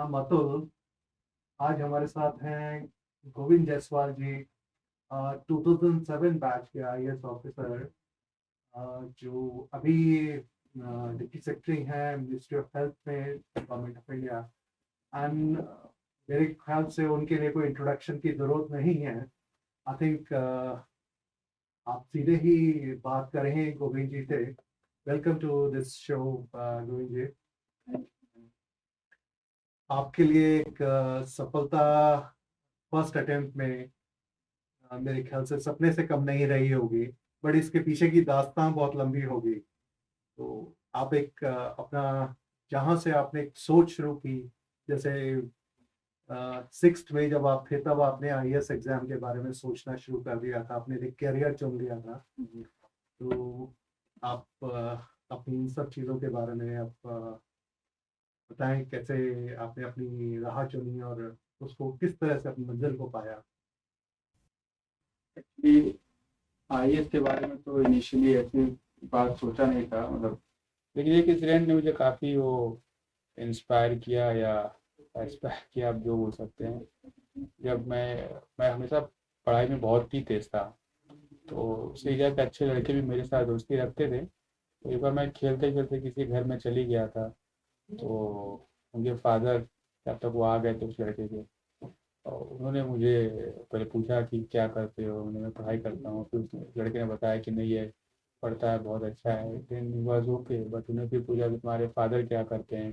हम अतुल। आज हमारे साथ हैं गोविंद जायसवाल जी, 2007 बैच के आईएएस ऑफिसर, जो अभी डिप्टी सेक्रेटरी हैं मिनिस्ट्री ऑफ हेल्थ में, गवर्नमेंट ऑफ इंडिया। एंड मेरे ख्याल से उनके लिए कोई इंट्रोडक्शन की जरूरत नहीं है। आई थिंक आप सीधे ही बात करें गोविंद जी से। Welcome to this show Govind ji. आपके लिए एक सफलता फर्स्ट अटेम्प्ट में मेरे ख्याल से सपने से कम नहीं रही होगी, बट इसके पीछे की दास्तां बहुत लंबी होगी। तो आप एक अपना, जहाँ से आपने एक सोच शुरू की, जैसे सिक्स्थ में जब आप थे तब आपने आईएएस एग्जाम के बारे में सोचना शुरू कर दिया था, आपने एक कैरियर चुन लिया था। तो आप अपनी इन सब चीज़ों के बारे में आप बताएं, कैसे आपने अपनी राह चुनी और उसको किस तरह से अपनी मंजिल को पाया। एक्चुअली आईएएस के बारे में तो इनिशियली ऐसी बात सोचा नहीं था, मतलब। लेकिन एक इंसिडेंट ने मुझे काफ़ी वो इंस्पायर किया या एक्सपायर किया, आप जो बोल सकते हैं। जब मैं हमेशा पढ़ाई में बहुत ही तेज़ था, तो उस एरिया के अच्छे लड़के भी मेरे साथ दोस्ती रखते थे। तो एक बार मैं खेलते खेलते किसी घर में चली गया था, तो उनके फादर, जब तक वो आ गए थे उस लड़के के, और उन्होंने मुझे पहले पूछा कि क्या करते हो। मैं पढ़ाई करता हूँ। फिर उस लड़के ने बताया कि नहीं, ये पढ़ता है, बहुत अच्छा है। देन वॉज ओके, बट उन्हें फिर पूछा कि तुम्हारे फादर क्या करते हैं।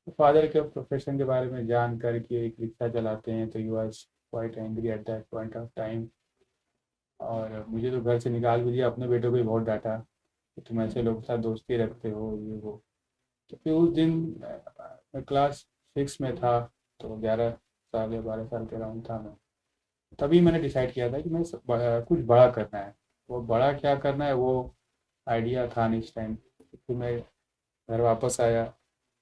तो फादर के प्रोफेशन के बारे में जान कर कि एक रिक्शा चलाते हैं, तो he was quite angry at that point of time. और मुझे तो घर से निकाल भी दिया, अपने बेटे को भी बहुत डांटा कि तुम ऐसे लोग के साथ दोस्ती रखते हो, ये वो। तो फिर उस दिन मैं क्लास 6 में था, तो 11 साल या 12 साल के अराउंड था मैं। तभी मैंने डिसाइड किया था कि मैं कुछ बड़ा करना है। वो बड़ा क्या करना है, वो आइडिया था नहीं इस टाइम। फिर मैं घर वापस आया,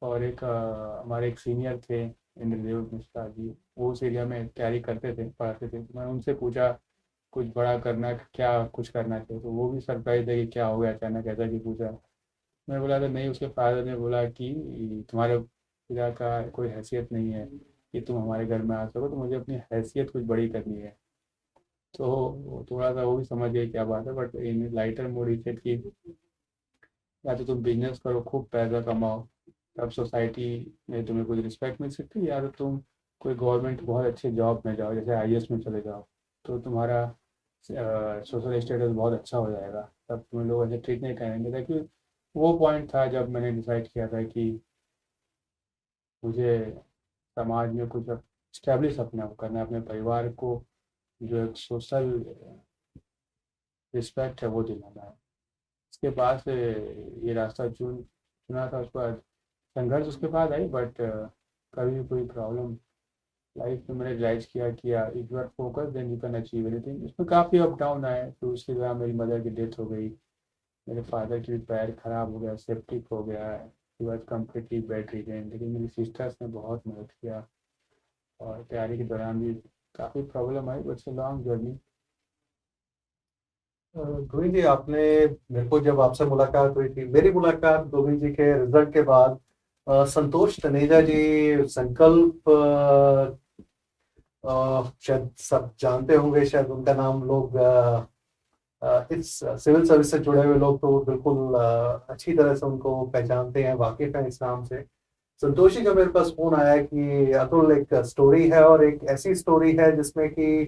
और एक हमारे एक सीनियर थे, इंद्रदेव मिश्रा जी, वो उस एरिया में तैयारी करते थे, पढ़ाते थे। तो मैं उनसे पूछा कुछ बड़ा करना है, क्या कुछ करना चाहिए। तो वो भी सरप्राइज थे कि क्या हो गया, अचानक ऐसा कि पूछा। मैं बोला था नहीं, उसके फादर ने बोला कि तुम्हारे पिता का कोई हैसियत नहीं है कि तुम हमारे घर में आ सको, तो मुझे अपनी हैसियत कुछ बड़ी करनी है। तो वो थोड़ा सा वो भी समझ गए क्या बात है, बट इन लाइटर मोड ही थे कि या तो तुम बिजनेस करो, खूब पैसा कमाओ, तब सोसाइटी में तुम्हें कुछ रिस्पेक्ट मिल सकती है, या तो तुम कोई गवर्नमेंट बहुत अच्छे जॉब में जाओ, जैसे आईएएस में चले जाओ, तो तुम्हारा सोशल स्टेटस बहुत अच्छा हो जाएगा, तब तुम्हें लोग ऐसे ट्रीट नहीं करेंगे। ताकि वो पॉइंट था जब मैंने डिसाइड किया था कि मुझे समाज में कुछ स्टैब्लिश अपने आप करना है, अपने परिवार को जो एक सोशल रिस्पेक्ट है वो दिलाना है। उसके बाद से ये रास्ता चुना था। उसके बाद संघर्ष उसके बाद आई, बट कभी भी कोई प्रॉब्लम लाइफ में मैंने रियलाइज किया कि if you are focus then you can achieve anything. उसमें काफ़ी अप डाउन आए। तो उसके दौरान मेरी मदर की डेथ हो गई, मेरे फादर की भी पैर खराब हो गया, सेप्टिक हो गया, ही वॉज कम्प्लीटली बेड रिडेन। लेकिन मेरी सिस्टर्स ने बहुत मदद किया, और तैयारी के दौरान भी काफ़ी प्रॉब्लम आई, but it's a long journey. Govind ji, आपने, मेरे को जब आपसे मुलाकात हुई थी, मेरी मुलाकात गोविंद जी के रिजल्ट के बाद संतोष तनेजा जी, संकल्प, शायद सब जानते होंगे, शायद उनका नाम लोग, इस सिविल सर्विस से जुड़े हुए लोग तो बिल्कुल अच्छी तरह से उनको पहचानते हैं, वाकिफ हैं इस नाम से। संतोष जी का मेरे पास फोन आया कि अतुल, एक स्टोरी है और एक ऐसी स्टोरी है जिसमें कि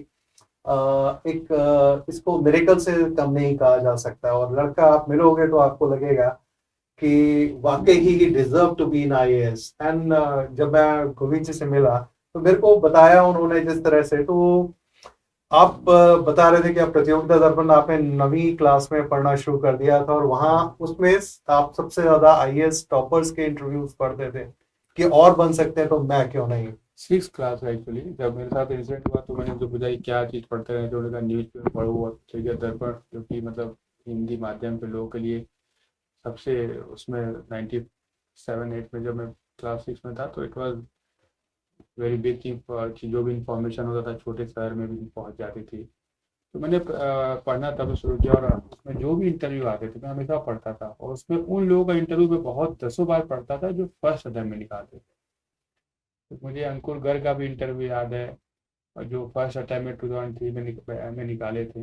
एक इसको मिरेकल से कम नहीं कहा जा सकता, और लड़का आप मिलोगे तो आपको लगेगा कि वाकई he deserve to be in IAS. And जब मैं गोविंद जी से मिला तो मेरे को बताया उन्होंने जिस तरह से, तो आप बता रहे थे कि आप प्रतियोगिता दर्पण आपने 9वीं क्लास में पढ़ना शुरू कर दिया था, और वहां उसमें आप सबसे ज्यादा आईएएस टॉपर्स के इंटरव्यूज पढ़ते थे कि और बन सकते हैं तो मैं क्यों नहीं। 6 क्लास है एक्चुअली, जब मेरे साथ इंसिडेंट हुआ, तो मैंने उनको पूछा कि क्या चीज़ पढ़ते रहे। तो उन्होंने कहा न्यूज़ पेपर पढ़ो और ठीक दर्पण, जो कि मतलब हिंदी माध्यम के लोगों के लिए सबसे, उसमें 97-8 में जब मैं क्लास 6 में था, तो it was very big thing कि जो भी इंफॉर्मेशन होता था छोटे शहर में भी पहुंच जाती थी। तो मैंने पढ़ना तब शुरू किया, और उसमें जो भी इंटरव्यू आते थे मैं हमेशा पढ़ता था, और उसमें उन लोगों का इंटरव्यू में बहुत दसों बार पढ़ता था जो फर्स्ट अदर में निकालते थे। मुझे अंकुर गर्ग का भी इंटरव्यू याद है, और जो फर्स्ट अटैम्प्ट में 2003 में निकाले थे,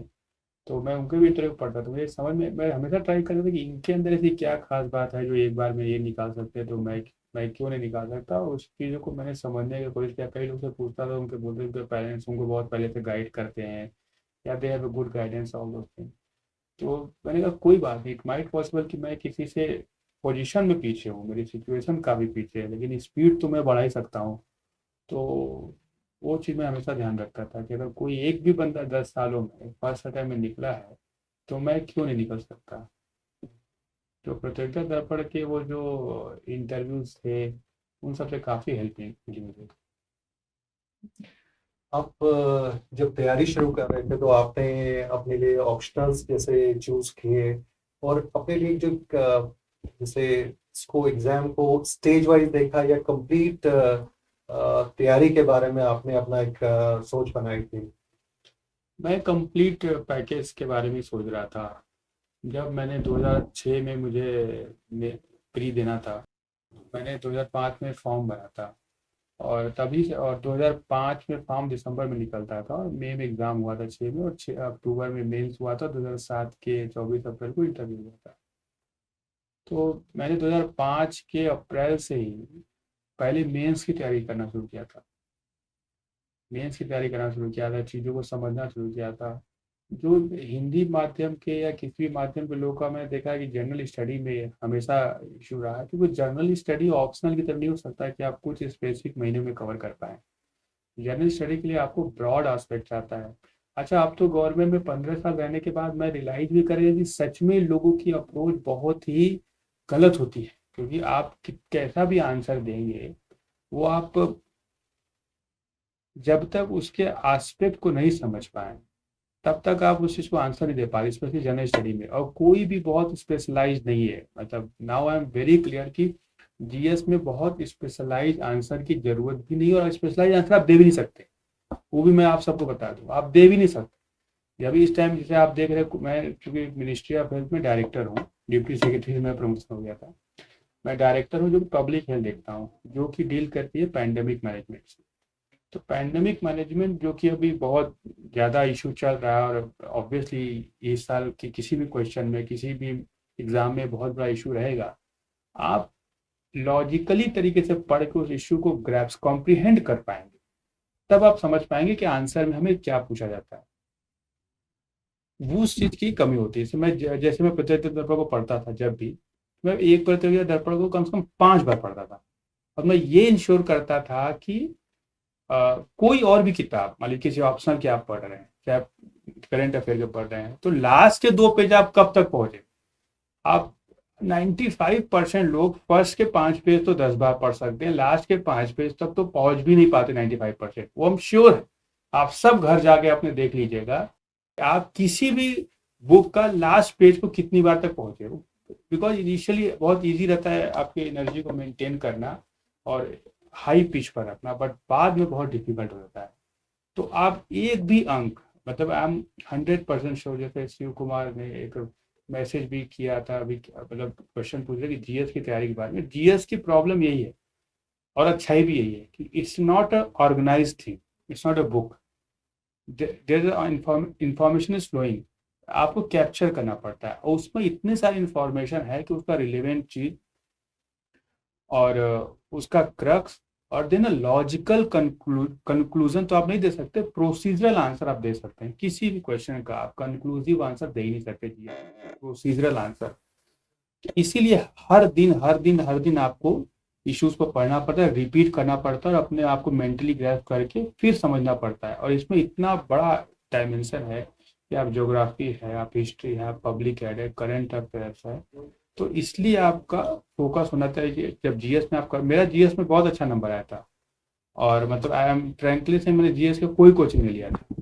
तो मैं उनके भी इंटरव्यू पढ़ता था। मुझे समझ में, मैं हमेशा ट्राई करता था कि इनके अंदर ऐसी क्या खास बात है जो एक बार में ये निकाल सकते हैं, तो मैं क्यों नहीं निकाल सकता। उस चीज़ों को मैंने समझने की कोशिश किया, कई लोग से पूछता था, उनके बोलते उनके पेरेंट्स उनको बहुत पहले से गाइड करते हैं, या they have a good guidance all those thing. तो मैंने कहा कोई बात नहीं, इट माइट पॉसिबल कि मैं किसी से पोजीशन में पीछे हूँ, मेरी सिचुएशन काफ़ी पीछे है, लेकिन स्पीड तो मैं बढ़ा ही सकता हूँ। तो वो चीज़ मैं हमेशा ध्यान रखता था कि अगर कोई एक भी बंदा 10 सालों में फर्स्ट अटैम्प्ट में निकला है, तो मैं क्यों नहीं निकल सकता। तो प्रतियोगिता दर्पण के वो जो इंटरव्यूज थे, उन सबसे काफ़ी हेल्प मिली मुझे। आप जब तैयारी शुरू कर रहे थे तो आपने अपने लिए ऑप्शनल्स जैसे चूज किए, और अपने लिए जो जैसे इसको एग्जाम को स्टेज वाइज देखा, या कंप्लीट तैयारी के बारे में आपने अपना एक सोच बनाई थी? मैं कंप्लीट पैकेज के बारे में सोच रहा था। जब मैंने 2006 में प्री देना था, मैंने 2005 में फॉर्म भरा था, और तभी से, और 2005 में फॉर्म दिसंबर में निकलता था, और मई में एग्ज़ाम हुआ था 6 में, और 6 अक्टूबर में मेंस हुआ था, 2007 के 24 अप्रैल को इंटरव्यू हुआ था। तो मैंने 2005 के अप्रैल से ही पहले मेंस की तैयारी करना शुरू किया था। मेंस की तैयारी करना शुरू किया था, चीज़ों को समझना शुरू किया था। जो हिंदी माध्यम के या किसी भी माध्यम के लोगों का मैंने देखा है कि जनरल स्टडी में हमेशा इशू रहा है, क्योंकि जनरल स्टडी ऑप्शनल की तरह नहीं हो सकता है कि आप कुछ स्पेसिफिक महीने में कवर कर पाएँ। जनरल स्टडी के लिए आपको ब्रॉड आस्पेक्ट आता है। अच्छा, आप तो गवर्नमेंट में 15 साल रहने के बाद मैं रियलाइज भी करें कि सच में लोगों की अप्रोच बहुत ही गलत होती है, क्योंकि आप कैसा भी आंसर देंगे, वो आप जब तक उसके आस्पेक्ट को नहीं समझ पाए, तब तक आप उस चीज़ को आंसर नहीं दे पा रहे, स्पेशली जनरल स्टडी में। और कोई भी बहुत स्पेशलाइज नहीं है, मतलब now I am very clear कि जीएस में बहुत स्पेशलाइज आंसर की जरूरत भी नहीं है, और स्पेशलाइज आंसर आप दे भी नहीं सकते। वो भी मैं आप सबको बता दूं, आप दे भी नहीं सकते। अभी इस टाइम जैसे आप देख रहे हैं, मैं चूंकि मिनिस्ट्री ऑफ हेल्थ में डायरेक्टर हूँ, डिप्टी सेक्रेटरी से मैं प्रमोशन हो गया था। मैं डायरेक्टर हूँ जो पब्लिक हेल्थ देखता हूँ, जो कि डील करती है पैंडेमिक मैनेजमेंट से। तो पैंडेमिक मैनेजमेंट जो कि अभी बहुत ज़्यादा इशू चल रहा है, और ऑब्वियसली इस साल की किसी भी क्वेश्चन में, किसी भी एग्जाम में बहुत बड़ा इशू रहेगा। आप लॉजिकली तरीके से पढ़ के उस इशू को ग्रैप्स कॉम्प्रिहेंड कर पाएंगे, तब आप समझ पाएंगे कि आंसर में हमें क्या पूछा जाता है। वो उस चीज़ की कमी होती है। जैसे जैसे मैं प्रतियोगिता दर्पण को पढ़ता था, जब भी मैं एक प्रतियोगिता दर्पण को कम से कम 5 बार पढ़ता था, और मैं ये इंश्योर करता था कि कोई और भी किताब, मान लीजिए किसी ऑप्शनल की आप पढ़ रहे हैं, चाहे आप करंट अफेयर के पढ़ रहे हैं, तो लास्ट के 2 पेज आप कब तक पहुंचे। आप 95% लोग फर्स्ट के 5 पेज तो 10 बार पढ़ सकते हैं, लास्ट के 5 पेज तक तो पहुंच भी नहीं पाते 95%। वो हम श्योर है, आप सब घर जाके अपने देख लीजिएगा आप किसी भी बुक का लास्ट पेज को कितनी बार तक पहुंचे हो। बिकॉज इनिशियली बहुत इजी रहता है आपकी एनर्जी को मेंटेन करना और हाई पिच पर रखना, बट बाद में बहुत डिफिकल्ट हो जाता है। तो आप एक भी अंक, मतलब आई एम 100% श्योर, जैसे शिव कुमार ने एक मैसेज भी किया था अभी, मतलब क्वेश्चन पूछ रहे कि जीएस की तैयारी के बारे में। जीएस की प्रॉब्लम यही है, और अच्छाई भी यही है कि it's not a organise thing, it's not a book, their information is flowing, आपको कैप्चर करना पड़ता है, और उसमें इतने सारे इंफॉर्मेशन है कि उसका रिलेवेंट चीज और उसका क्रक्स, और देन लॉजिकल कंक्लूजन तो आप नहीं दे सकते, प्रोसीजरल आंसर आप दे सकते हैं किसी भी क्वेश्चन का। आप कंक्लूसिव आंसर दे ही नहीं सकते जी, प्रोसीजरल आंसर। इसीलिए हर दिन आपको इश्यूज को पढ़ना पड़ता है, रिपीट करना पड़ता है, और अपने आप को मेंटली ग्रैस्प करके फिर समझना पड़ता है। और इसमें इतना बड़ा डायमेंशन है कि आप ज्योग्राफी है, आप हिस्ट्री है, आप पब्लिक एड है, करंट अफेयर्स है। तो इसलिए आपका फोकस होना चाहिए। जब जीएस में आपका, मेरा जीएस में बहुत अच्छा नंबर आया था, और मतलब आई एम फ्रैंकली से मैंने जीएस का कोई कोचिंग नहीं लिया था।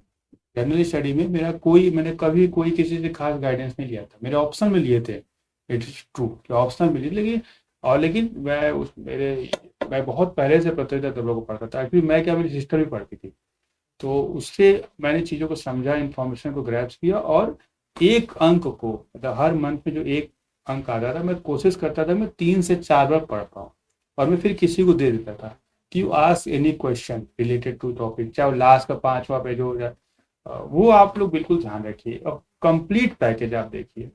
जनरल स्टडी में मैंने कभी कोई किसी से खास गाइडेंस नहीं लिया था। मेरे ऑप्शन में लिए थे, इट इज ट्रू कि ऑप्शनल में लिए, लेकिन मैं बहुत पहले से प्रतियोगिता दलों को पढ़ता था। एक्चुअली मैं क्या, मेरी सिस्टर भी पढ़ती थी, तो उससे मैंने चीज़ों को समझा, इन्फॉर्मेशन को ग्रैप्स किया, और एक अंक को, मतलब हर मंथ में जो एक अंक आता था, मैं कोशिश करता था मैं 3 से 4 बार पढ़ पाऊँ, और मैं फिर किसी को दे देता था। कि you ask any question related to topic, चाहे लास्ट का 5वां पेज हो या वो आप लोग बिल्कुल ध्यान रखिए और कंप्लीट पैकेज आप देखिए,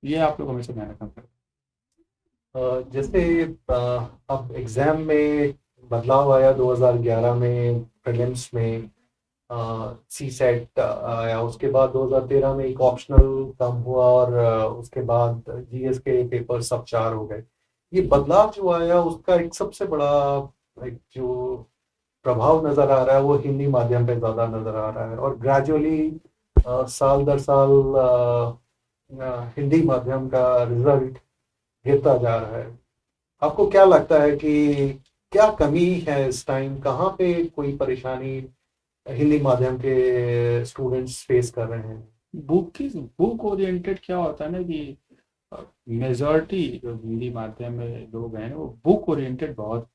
ये आप लोग हमेशा ध्यान रखना पड़ेगा। जैसे अब एग्जाम में बदलाव आया 2011 में प्रीलिम्स में, सी सेट आया, उसके बाद 2013 में एक ऑप्शनल कम हुआ और उसके बाद जीएस के पेपर सब 4 हो गए। ये बदलाव जो आया उसका एक सबसे बड़ा एक जो प्रभाव नजर आ रहा है वो हिंदी माध्यम पे ज्यादा नजर आ रहा है, और ग्रेजुअली साल दर साल हिंदी माध्यम का रिजल्ट गिरता जा रहा है। आपको क्या लगता है कि क्या कमी है इस टाइम, कहाँ पे कोई परेशानी हिंदी माध्यम के स्टूडेंट्स फेस कर रहे हैं? बुक ओरिएंटेड क्या होता है ना कि मेजॉरिटी जो हिंदी माध्यम में लोग हैं वो बुक ओरिएंटेड बहुत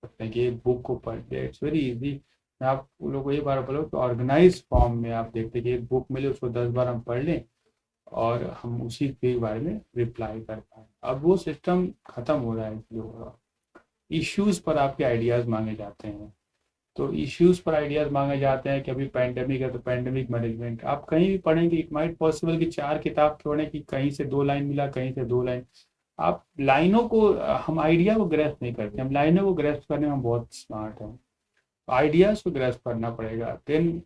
करते हैं कि एक बुक को पढ़ते, इट्स वेरी इजी। मैं आप लोगों को ये बार बोलो कि ऑर्गेनाइज फॉर्म में आप देखते हैं कि एक बुक मिले उसको 10 बार हम पढ़ लें और हम उसी के बारे में रिप्लाई कर पाए। अब वो सिस्टम खत्म हो रहा है, जो इश्यूज पर आपके आइडियाज मांगे जाते हैं, तो इश्यूज पर आइडियाज मांगे जाते हैं कि अभी पैंडेमिक है तो पैंडेमिक मैनेजमेंट आप कहीं भी पढ़ेंगे, इट माइट पॉसिबल कि 4 किताब पढ़ें कि कहीं से 2 लाइन मिला, कहीं से 2 लाइन। आप लाइनों को हम आइडिया को ग्रेस्प नहीं करते, हम लाइनों को ग्रेस्प करने में हम बहुत स्मार्ट हैं, आइडियाज को ग्रेस्प करना पड़ेगा। देन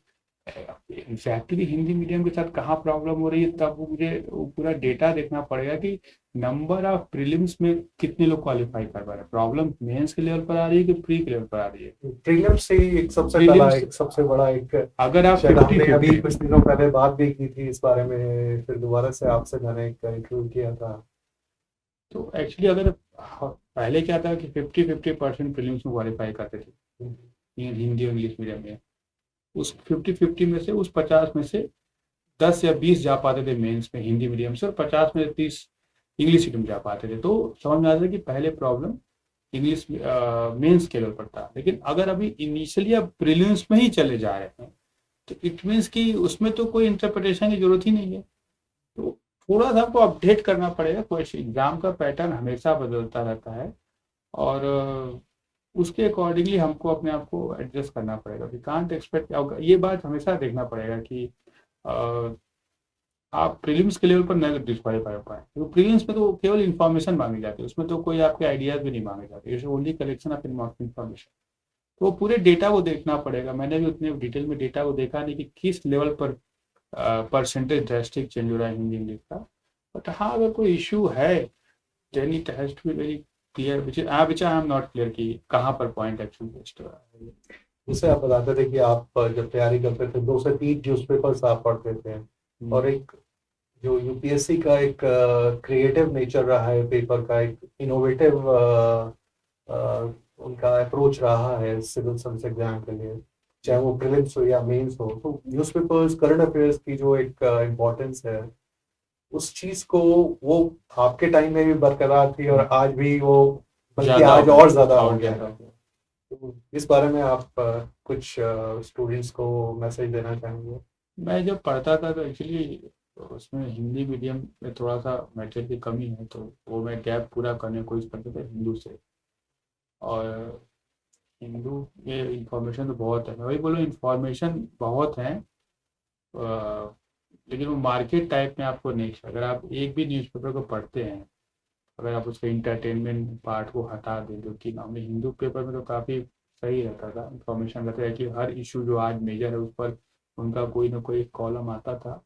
एग्जैक्टली हिंदी मीडियम के साथ कहाँ प्रॉब्लम हो रही है, तब मुझे वो पूरा डेटा देखना पड़ेगा कि नंबर ऑफ प्रीलिम्स में कितने लोग क्वालिफाई कर पा रहे हैं, प्रॉब्लम मेंस के लेवल पर आ रही है कि प्री के लेवल पर आ रही है। प्रीलिम्स से एक सबसे बड़ा एक अगर आप शायद हमने 50-50 अभी कुछ दिनों पहले बात भी की थी इस बारे में, फिर दोबारा से आपसे मैंने एक इंटरव्यू किया था। तो एक्चुअली अगर पहले क्या था कि 50-50% प्रीलिम्स में क्वालिफाई करते थे हिंदी और इंग्लिश मीडियम में, उस 50-50 में से उस 50 में से 10 या 20 जा पाते थे मेंस में हिंदी मीडियम से, और 50 में से 30 इंग्लिश मीडियम जा पाते थे। तो समझ में आता है कि पहले प्रॉब्लम इंग्लिश मेंस के लेवल पर था। लेकिन अगर अभी इनिशियली आप प्रीलिम्स में ही चले जा रहे हैं तो इट मीन्स कि उसमें तो कोई इंटरप्रिटेशन की जरूरत ही नहीं है। तो थोड़ा सा आपको अपडेट करना पड़ेगा, कोई एग्जाम का पैटर्न हमेशा बदलता रहता है और उसके अकॉर्डिंगली हमको अपने आप को एडजस्ट करना पड़ेगा। वी कांट एक्सपेक्ट, ये बात हमेशा देखना पड़ेगा कि आप प्रीलिम्स के लेवल पर नहीं डिस्क्वालीफाई हो पाए, क्योंकि प्रीलिम्स में तो केवल इन्फॉर्मेशन मांगी जाती है, उसमें तो कोई आपके आइडियाज भी नहीं मांगे जाते, it's only collection of information. तो पूरे डेटा को देखना पड़ेगा। मैंने भी उतने डिटेल में डेटा को देखा नहीं कि किस लेवल पर परसेंटेज ड्रास्टिक चेंज हो रहा है हिंदी इंग्लिश का। बट हाँ, अगर कोई इशू है then it has to be very clear, which I am not clear कि कहाँ पर पॉइंट एक्चुअली वेस्ट हो रहा है। जैसे आप बताते थे कि आप जब तैयारी करते थे 2 से 3 न्यूज़पेपर्स आप पढ़ते थे, और एक जो यूपीएससी का एक क्रिएटिव नेचर रहा है पेपर का, एक इनोवेटिव उनका अप्रोच रहा है सिविल सर्विस एग्जाम के लिए, चाहे वो प्रीलिम्स हो या मेंस हो, तो न्यूज़पेपर्स करंट अफेयर्स की जो एक इम्पोर्टेंस है उस चीज को वो आपके टाइम में भी बरकरार थी और आज भी वो, बल्कि आज और ज्यादा हो गया है। तो इस बारे में आप कुछ स्टूडेंट्स को मैसेज देना चाहेंगे? मैं जब पढ़ता था तो एक्चुअली उसमें हिंदी मीडियम में थोड़ा सा मैटेरियल की कमी है, तो वो मैं गैप पूरा करने की कोशिश करता था हिंदू से। और हिंदू में इंफॉर्मेशन तो बहुत है, मैं वही बोलूँ इंफॉर्मेशन बहुत है, लेकिन वो मार्केट टाइप में आपको नहीं। अगर आप एक भी न्यूज़पेपर को पढ़ते हैं, अगर आप उसके इंटरटेनमेंट पार्ट को हटा दें, जो कि हमने हिंदू पेपर में तो काफ़ी सही रहता था, इंफॉर्मेशन रहता है कि हर इशू जो आज मेजर है उस पर उनका कोई ना कोई कॉलम आता था।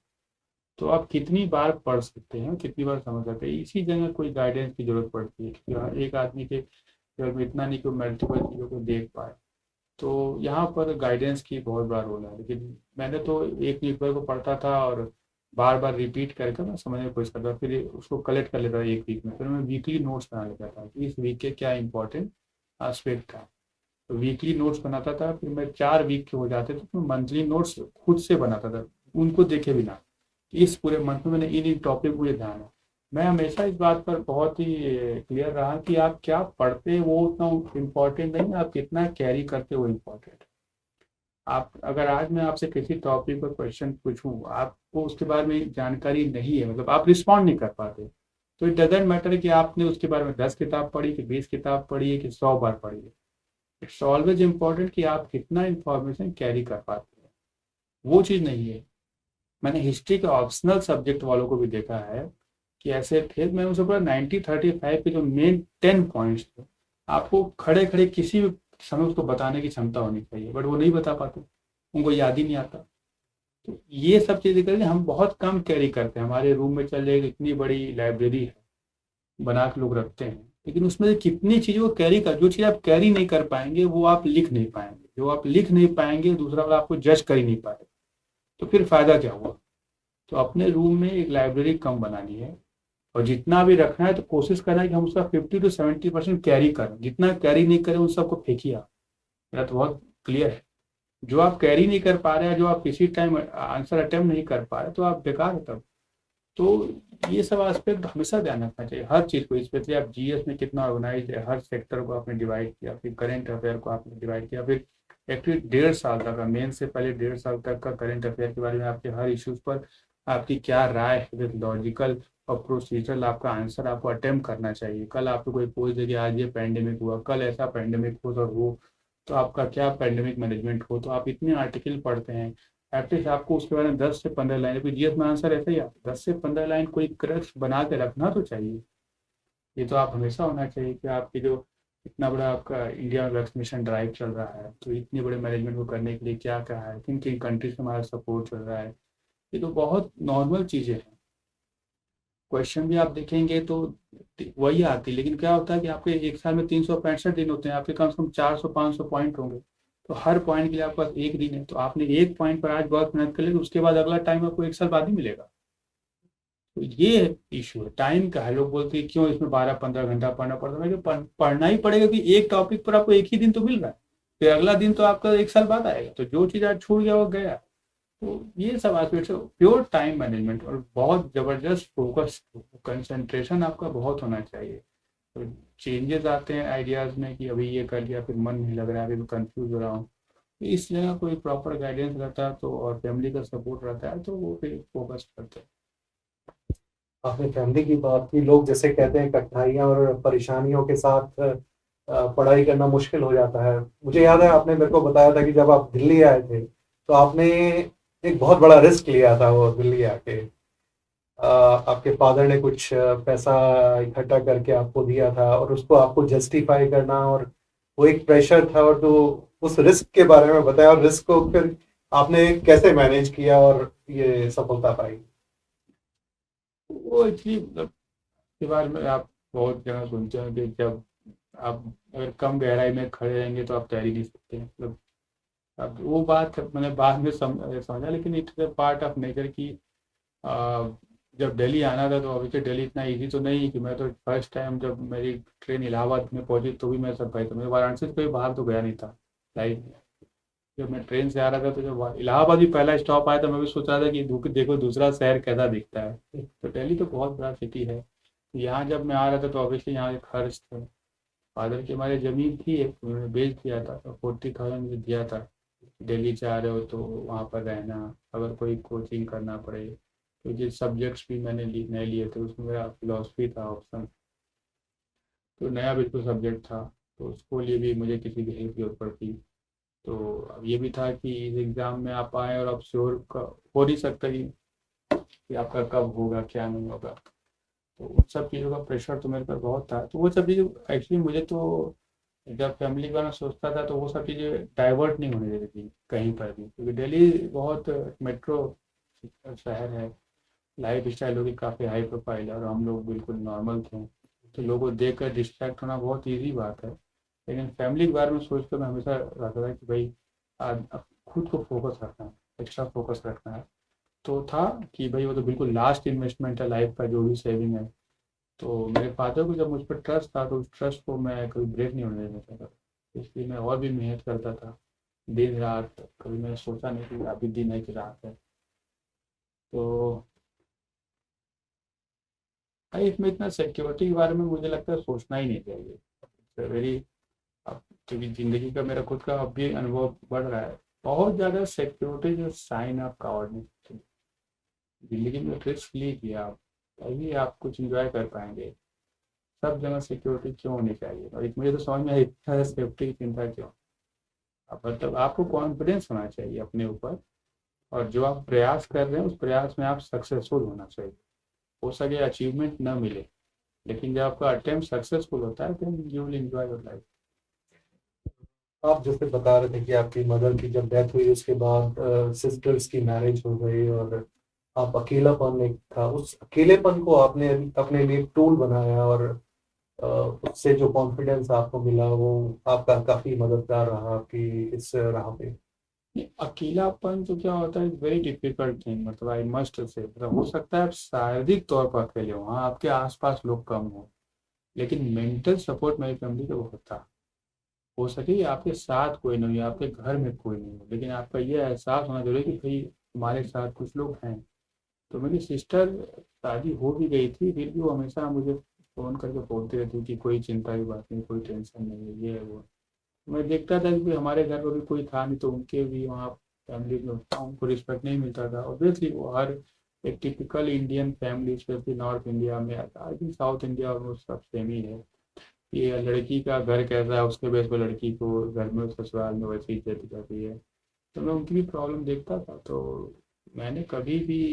तो आप कितनी बार पढ़ सकते हैं, कितनी बार समझ सकते हैं, इसी जगह कोई गाइडेंस की जरूरत पड़ती है, क्योंकि हर एक आदमी के केवल में इतना नहीं कि मल्टीपल चीज़ों को देख पाए। तो यहाँ पर गाइडेंस की बहुत बड़ा रोल है। लेकिन मैंने तो एक न्यूज़पेपर को पढ़ता था और बार बार रिपीट करके मैं समझने की कोशिश करता था, फिर उसको कलेक्ट कर लेता था एक वीक में, फिर मैं वीकली नोट्स बना लेता था कि इस वीक के क्या इंपॉर्टेंट एस्पेक्ट था। तो वीकली नोट्स बनाता था, फिर मैं 4 वीक के हो जाते थे तो मंथली नोट्स खुद से बनाता था, उनको देखे बिना। इस पूरे मंथ में मैंने इन टॉपिक मुझे ध्यान है। मैं हमेशा इस बात पर बहुत ही क्लियर रहा कि आप क्या पढ़ते हैं वो उतना इम्पोर्टेंट नहीं, आप कितना कैरी करते हो इम्पोर्टेंट। आप अगर आज मैं आपसे किसी टॉपिक पर क्वेश्चन पूछूं, आपको उसके बारे में जानकारी नहीं है, मतलब आप रिस्पॉन्ड नहीं कर पाते, तो इट डजेंट मैटर कि आपने उसके बारे में 10 किताब पढ़ी कि 20 किताब पढ़ी है कि 100 बार पढ़ी है। इट्स ऑलवेज इम्पोर्टेंट कि आप कितना इंफॉर्मेशन कैरी कर पाते हैं, वो चीज़ नहीं है। मैंने हिस्ट्री के ऑप्शनल सब्जेक्ट वालों को भी देखा है कि ऐसे थे, मैं उसे पूरा 90-35 के जो मेन 10 पॉइंट्स थे, आपको खड़े खड़े किसी भी समय उसको बताने की क्षमता होनी चाहिए, बट वो नहीं बता पाते, उनको याद ही नहीं आता। तो ये सब चीज़ें करिए, हम बहुत कम कैरी करते हैं। हमारे रूम में चल जाएगी, इतनी बड़ी लाइब्रेरी है बना के लोग रखते हैं, लेकिन उसमें से कितनी चीज़ें वो कैरी कर, जो चीज़ आप कैरी नहीं कर पाएंगे वो आप लिख नहीं पाएंगे, जो आप लिख नहीं पाएंगे दूसरा वाला आपको जज कर ही नहीं पाएगा, तो फिर फायदा क्या हुआ। तो अपने रूम में एक लाइब्रेरी कम बनानी है, और जितना भी रखना है तो कोशिश करना है कि हम उसका 50 to 70% कैरी करें। जितना कैरी नहीं करें उन सबको फेंकिए आप। मेरा तो बहुत क्लियर है, जो आप कैरी नहीं कर पा रहे हैं, जो आप किसी टाइम आंसर अटेम्प्ट नहीं कर पा रहे, तो आप बेकार है तब। तो ये सब एस्पेक्ट हमेशा ध्यान रखना चाहिए हर चीज़ को, स्पेशली आप जीएस में कितना ऑर्गेनाइज है, हर सेक्टर को आपने डिवाइड किया, फिर करेंट अफेयर को आपने डिवाइड किया, फिर एक्चुअली 1.5 साल तक का, मेन से पहले 1.5 साल तक का करेंट अफेयर के बारे में आपके हर इश्यूज पर आपकी क्या राय है, विद लॉजिकल और प्रोसीजरल आपका आंसर आपको अटेम्प्ट करना चाहिए। कल आपको कोई पूछ दे कि आज ये पैंडेमिक हुआ, कल ऐसा पैंडेमिक हो और हो, तो आपका क्या पैंडेमिक मैनेजमेंट हो, तो आप इतने आर्टिकल पढ़ते हैं, एटलीस्ट आपको उसके बारे में 10 से 15 लाइन, क्योंकि जीएस में आंसर ऐसा ही आता है, 10 से 15 लाइन कोई क्रक्स बना के रखना तो चाहिए। ये तो आप हमेशा होना चाहिए कि आपकी जो इतना बड़ा आपका इंडिया में वैक्सीनेशन ड्राइव चल रहा है, तो इतने बड़े मैनेजमेंट को करने के लिए क्या क्या है, किन किन कंट्रीज में हमारा सपोर्ट चल रहा है, ये तो बहुत नॉर्मल चीज़ें हैं। क्वेश्चन भी आप देखेंगे तो वही आती है, लेकिन क्या होता है कि आपके एक साल में 365 दिन होते हैं, आपके कम से कम 400-500 पॉइंट होंगे, तो हर पॉइंट के लिए आपके पास एक दिन है, तो आपने एक पॉइंट पर आज बहुत मेहनत कर ली, तो उसके बाद अगला टाइम आपको एक साल बाद ही मिलेगा। तो ये इशू है टाइम का है। लोग बोलते हैं क्यों इसमें 12-15 घंटा पढ़ना पड़ता है, पढ़ना ही पड़ेगा कि एक टॉपिक पर आपको एक ही दिन तो मिल रहा है, फिर अगला दिन तो आपका एक साल बाद आएगा, तो जो चीज़ आज छूट गया वो गया। तो ये सब एस्पेक्ट्स, प्योर टाइम मैनेजमेंट और बहुत ज़बरदस्त फोकस, कंसंट्रेशन आपका बहुत होना चाहिए। तो चेंजेस आते हैं आइडियाज़ में कि अभी ये कर लिया, फिर मन नहीं लग रहा है, अभी मैं कंफ्यूज हो रहा हूँ, तो इस जगह कोई प्रॉपर गाइडेंस रहता है तो, और फैमिली का सपोर्ट रहता है, तो वो फिर फोकस करते हैं। आपने फैमिली की बात की, लोग जैसे कहते हैं कठिनाइयाँ और परेशानियों के साथ पढ़ाई करना मुश्किल हो जाता है। मुझे याद है आपने मेरे को बताया था कि जब आप दिल्ली आए थे तो आपने एक बहुत बड़ा रिस्क लिया था वो दिल्ली आके। आपके फादर ने कुछ पैसा इकट्ठा करके आपको दिया था और उसको आपको जस्टिफाई करना, और वो एक प्रेशर था, और तो उस रिस्क के बारे में बताया, और रिस्क को फिर आपने कैसे मैनेज किया और ये सफलता पाई। वो एक्चुअली मतलब के बारे में आप बहुत जगह सुनते हैं कि जब आप अगर कम गहराई में खड़े रहेंगे तो आप तैर ही नहीं सकते, मतलब अब वो बात मैंने बाद में समझा, लेकिन it's a part of nature की। आ, जब दिल्ली आना था तो ऑब्वियसली दिल्ली इतना इजी तो नहीं कि, मैं तो फर्स्ट टाइम जब मेरी ट्रेन इलाहाबाद में पहुंची तो भी मैं सरप्राइज था, मैं वाराणसी से कहीं बाहर तो गया नहीं था लाइफ में। जब मैं ट्रेन से आ रहा था तो जब इलाहाबाद भी पहला स्टॉप आया था, मैं भी सोच रहा था कि देखो दूसरा शहर कैसा दिखता है। तो दिल्ली तो बहुत बड़ा सिटी है। यहाँ जब मैं आ रहा था तो ऑब्वियसली यहाँ एक खर्च था, फादर की हमारी ज़मीन थी एक, उन्होंने बेच दिया था, तो 40,000 मुझे दिया था। दिल्ली जा रहे हो तो वहाँ पर रहना, अगर कोई कोचिंग करना पड़े, तो ये सब्जेक्ट्स भी मैंने नए लिए थे, उसमें मेरा फिलोसफी था ऑप्शन, तो नया बिल्कुल सब्जेक्ट था, तो उसको लिए भी मुझे किसी की हेल्प की जरूरत पड़ती। तो अब ये भी था कि इस एग्ज़ाम में आप आए और अब श्योर हो नहीं सकता कि आपका कब होगा क्या नहीं होगा, तो उन सब चीज़ों का प्रेशर तो मेरे पर बहुत था। तो वो सब चीज़ें एक्चुअली मुझे तो, जब फैमिली के बारे में सोचता था तो वो सब चीज़ें डाइवर्ट नहीं होने देती थी कहीं पर भी, क्योंकि दिल्ली बहुत मेट्रो शहर है, लाइफ स्टाइल होगी काफ़ी हाई प्रोफाइल है, और हम लोग बिल्कुल नॉर्मल थे, तो लोगों को देख कर डिस्ट्रैक्ट होना बहुत ईजी बात है। लेकिन फैमिली के बारे में सोच कर मैं हमेशा रहता था कि भाई अब खुद को फोकस रखना है, एक्स्ट्रा फोकस रखना है। तो था कि भाई वो तो बिल्कुल लास्ट इन्वेस्टमेंट है लाइफ का, जो भी सेविंग है। तो मेरे फादर को जब मुझ पर ट्रस्ट था तो उस ट्रस्ट को मैं कभी ब्रेक नहीं होने देना चाहता था, इसलिए मैं और भी मेहनत करता था दिन रात। कभी मैंने सोचा नहीं कि अभी दिन है कि रात है। तो लाइफ में इतना सिक्योरिटी के बारे में मुझे लगता है सोचना ही नहीं चाहिए वेरी। अब क्योंकि ज़िंदगी का मेरा खुद का अब भी अनुभव बढ़ रहा है, बहुत ज़्यादा सिक्योरिटी जो साइन ऑफ कॉवर्डनेस। ज़िंदगी में रिस्क लीजिए आप, तभी आप कुछ इंजॉय कर पाएंगे। सब जगह सिक्योरिटी क्यों होनी चाहिए, और मुझे तो समझ में इतना सेफ्टी की चिंता क्यों। मतलब आपको कॉन्फिडेंस होना चाहिए अपने ऊपर, और जो आप प्रयास कर रहे हैं उस प्रयास में आप सक्सेसफुल होना चाहिए। हो सके अचीवमेंट ना मिले, लेकिन जब आपका अटेम्प्ट सक्सेसफुल होता है तो you will enjoy your life. आप जैसे बता रहे थे कि आपकी मदर की जब डेथ हुई उसके बाद सिस्टर्स की मैरिज हो गई और आप अकेलापन एक था, उस अकेलेपन को आपने अपने लिए टूल बनाया और उससे जो कॉन्फिडेंस आपको मिला वो आपका काफी मददगार रहा आपकी इस राह पे। अकेलापन तो क्या होता है, वेरी डिफिकल्ट थिंग, मतलब आई मस्ट से, मतलब हो सकता है आप शारीरिक तौर पर अकेले हो, हाँ आपके आसपास लोग कम हो, लेकिन मेंटल सपोर्ट मेरी फैमिली का वो होता। हो सके आपके साथ कोई नहीं हो, आपके घर में कोई नहीं हो, लेकिन आपका ये एहसास होना जरूरी है कि भाई हमारे साथ कुछ लोग हैं। तो मेरी सिस्टर शादी हो भी गई थी, फिर भी वो हमेशा मुझे फ़ोन करके बोलती रहती कि कोई चिंता की बात नहीं, कोई टेंशन नहीं है, ये है वो। मैं देखता था कि हमारे घर पर भी कोई था नहीं, तो उनके भी वहाँ फैमिली में उतना उनको रिस्पेक्ट नहीं मिलता था। ऑब्वियसली वो हर एक typical Indian family, specially north India में, I think south India almost सब सेम ही है। ये लड़की का घर कैसा है उसके बेस पर लड़की को घर में ससुराल में वैसी इज्जत दी जाती है। तो मैं उनकी भी प्रॉब्लम देखता था, तो मैंने कभी भी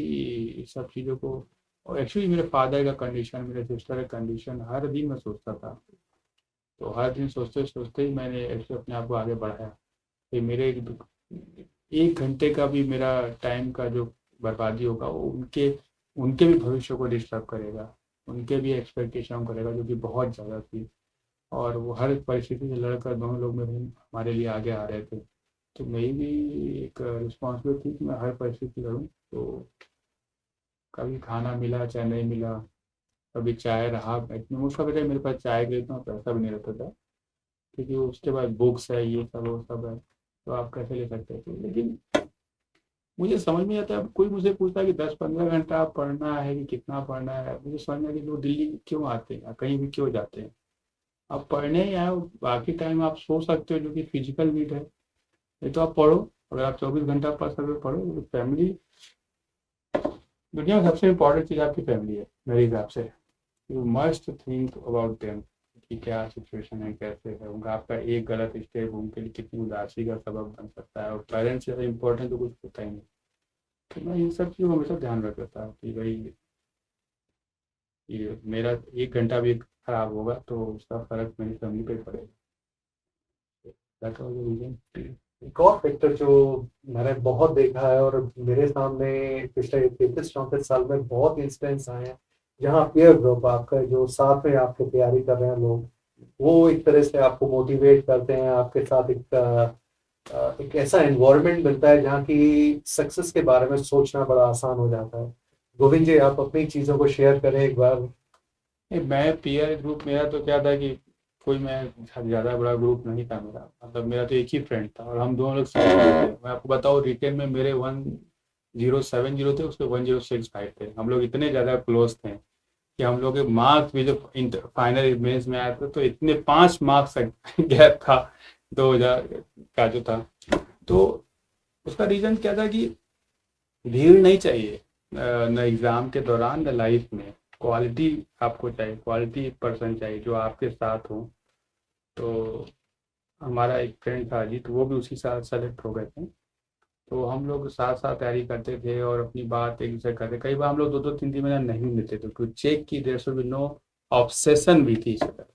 इस सब चीज़ों को, और एक्चुअली मेरे फादर का कंडीशन, मेरे सिस्टर का कंडीशन, हर दिन मैं सोचता था। तो हर दिन सोचते सोचते ही मैंने एक्चुअली अपने आप को आगे बढ़ाया कि मेरे एक घंटे का भी मेरा टाइम का जो बर्बादी होगा वो उनके उनके भी भविष्य को डिस्टर्ब करेगा, उनके भी एक्सपेक्टेशन करेगा जो कि बहुत ज़्यादा थी। और वो हर परिस्थिति से लड़कर दोनों लोग मेरे हमारे लिए आगे आ रहे थे। तो मेरी भी एक रिस्पॉन्सिबिलिटी थी कि मैं हर परिस्थिति लड़ूँ। तो कभी खाना मिला चाहे नहीं मिला, कभी चाय रहा, इतनी उसका वजह मेरे पास चाय के लिए इतना पैसा भी नहीं रहता था, क्योंकि उसके बाद बुक्स है, ये सब वो सब है, तो आप कैसे ले सकते थे। लेकिन मुझे समझ में आता है, कोई मुझे पूछता है कि 10-15 घंटा पढ़ना है कि कितना पढ़ना है, मुझे समझ में आता है कि लोग दिल्ली क्यों आते हैं, कहीं भी क्यों जाते हैं। आप पढ़ने ही आए हो, बाकी टाइम आप सो सकते हो जो कि फिजिकल नीड है। नहीं तो आप पढ़ो, अगर आप 24 घंटा पढ़ सकते हो पढ़ो। फैमिली दुनिया में सबसे इम्पोर्टेंट चीज़ आपकी फैमिली है मेरे हिसाब से। You must think about them कि क्या सिचुएशन है, कैसे है उनका, आपका एक गलत स्टेप उनके लिए कितनी उदासी का सबब बन सकता है, और पेरेंट्स से ज़्यादा इम्पोर्टेंट तो कुछ होता ही नहीं। तो मैं इन सब चीज़ों को हमेशा ध्यान रखता कि भाई ये मेरा एक घंटा भी खराब होगा तो उसका फर्क मेरी फैमिली पे पड़ेगा। That was the reason. एक और फैक्टर जो मैंने बहुत देखा है और मेरे सामने पिछले 33-34 साल में बहुत इंसिडेंट्स आए हैं जहाँ पीयर ग्रुप आपका जो साथ में आपकी तैयारी कर रहे हैं लोग, वो एक तरह से आपको मोटिवेट करते हैं, आपके साथ एक ऐसा एनवायरनमेंट मिलता है जहाँ की सक्सेस के बारे में सोचना बड़ा आसान हो जाता है। गोविंद जी, आप अपनी चीज़ों को शेयर करें एक बार। मैं पीयर ग्रुप, मेरा तो क्या था कि कोई मैं ज़्यादा बड़ा ग्रुप नहीं था मेरा, मतलब मेरा तो एक ही फ्रेंड था और हम दोनों लोग साथ में थे। मैं आपको बताऊँ, रिटेन में मेरे 1070 थे, उसके 1065 थे। हम लोग इतने ज़्यादा क्लोज थे कि हम लोग के मार्क्स भी जो फाइनल मेंस में आया था तो इतने 5 मार्क्स गैप था 2000 का जो था। तो उसका रीज़न क्या था कि भीड़ नहीं चाहिए, न एग्ज़ाम के दौरान न लाइफ में। क्वालिटी आपको चाहिए, क्वालिटी पर्सन चाहिए जो आपके साथ हो। तो हमारा एक फ्रेंड था अजीत, वो भी उसी साल सेलेक्ट हो गए थे। तो हम लोग साथ साथ तैयारी करते थे और अपनी बात एक दूसरे करते। कई बार हम लोग 2-2 3-3 महीना नहीं मिलते थे, तो चेक की there should be no obsession भी थी इस तरह।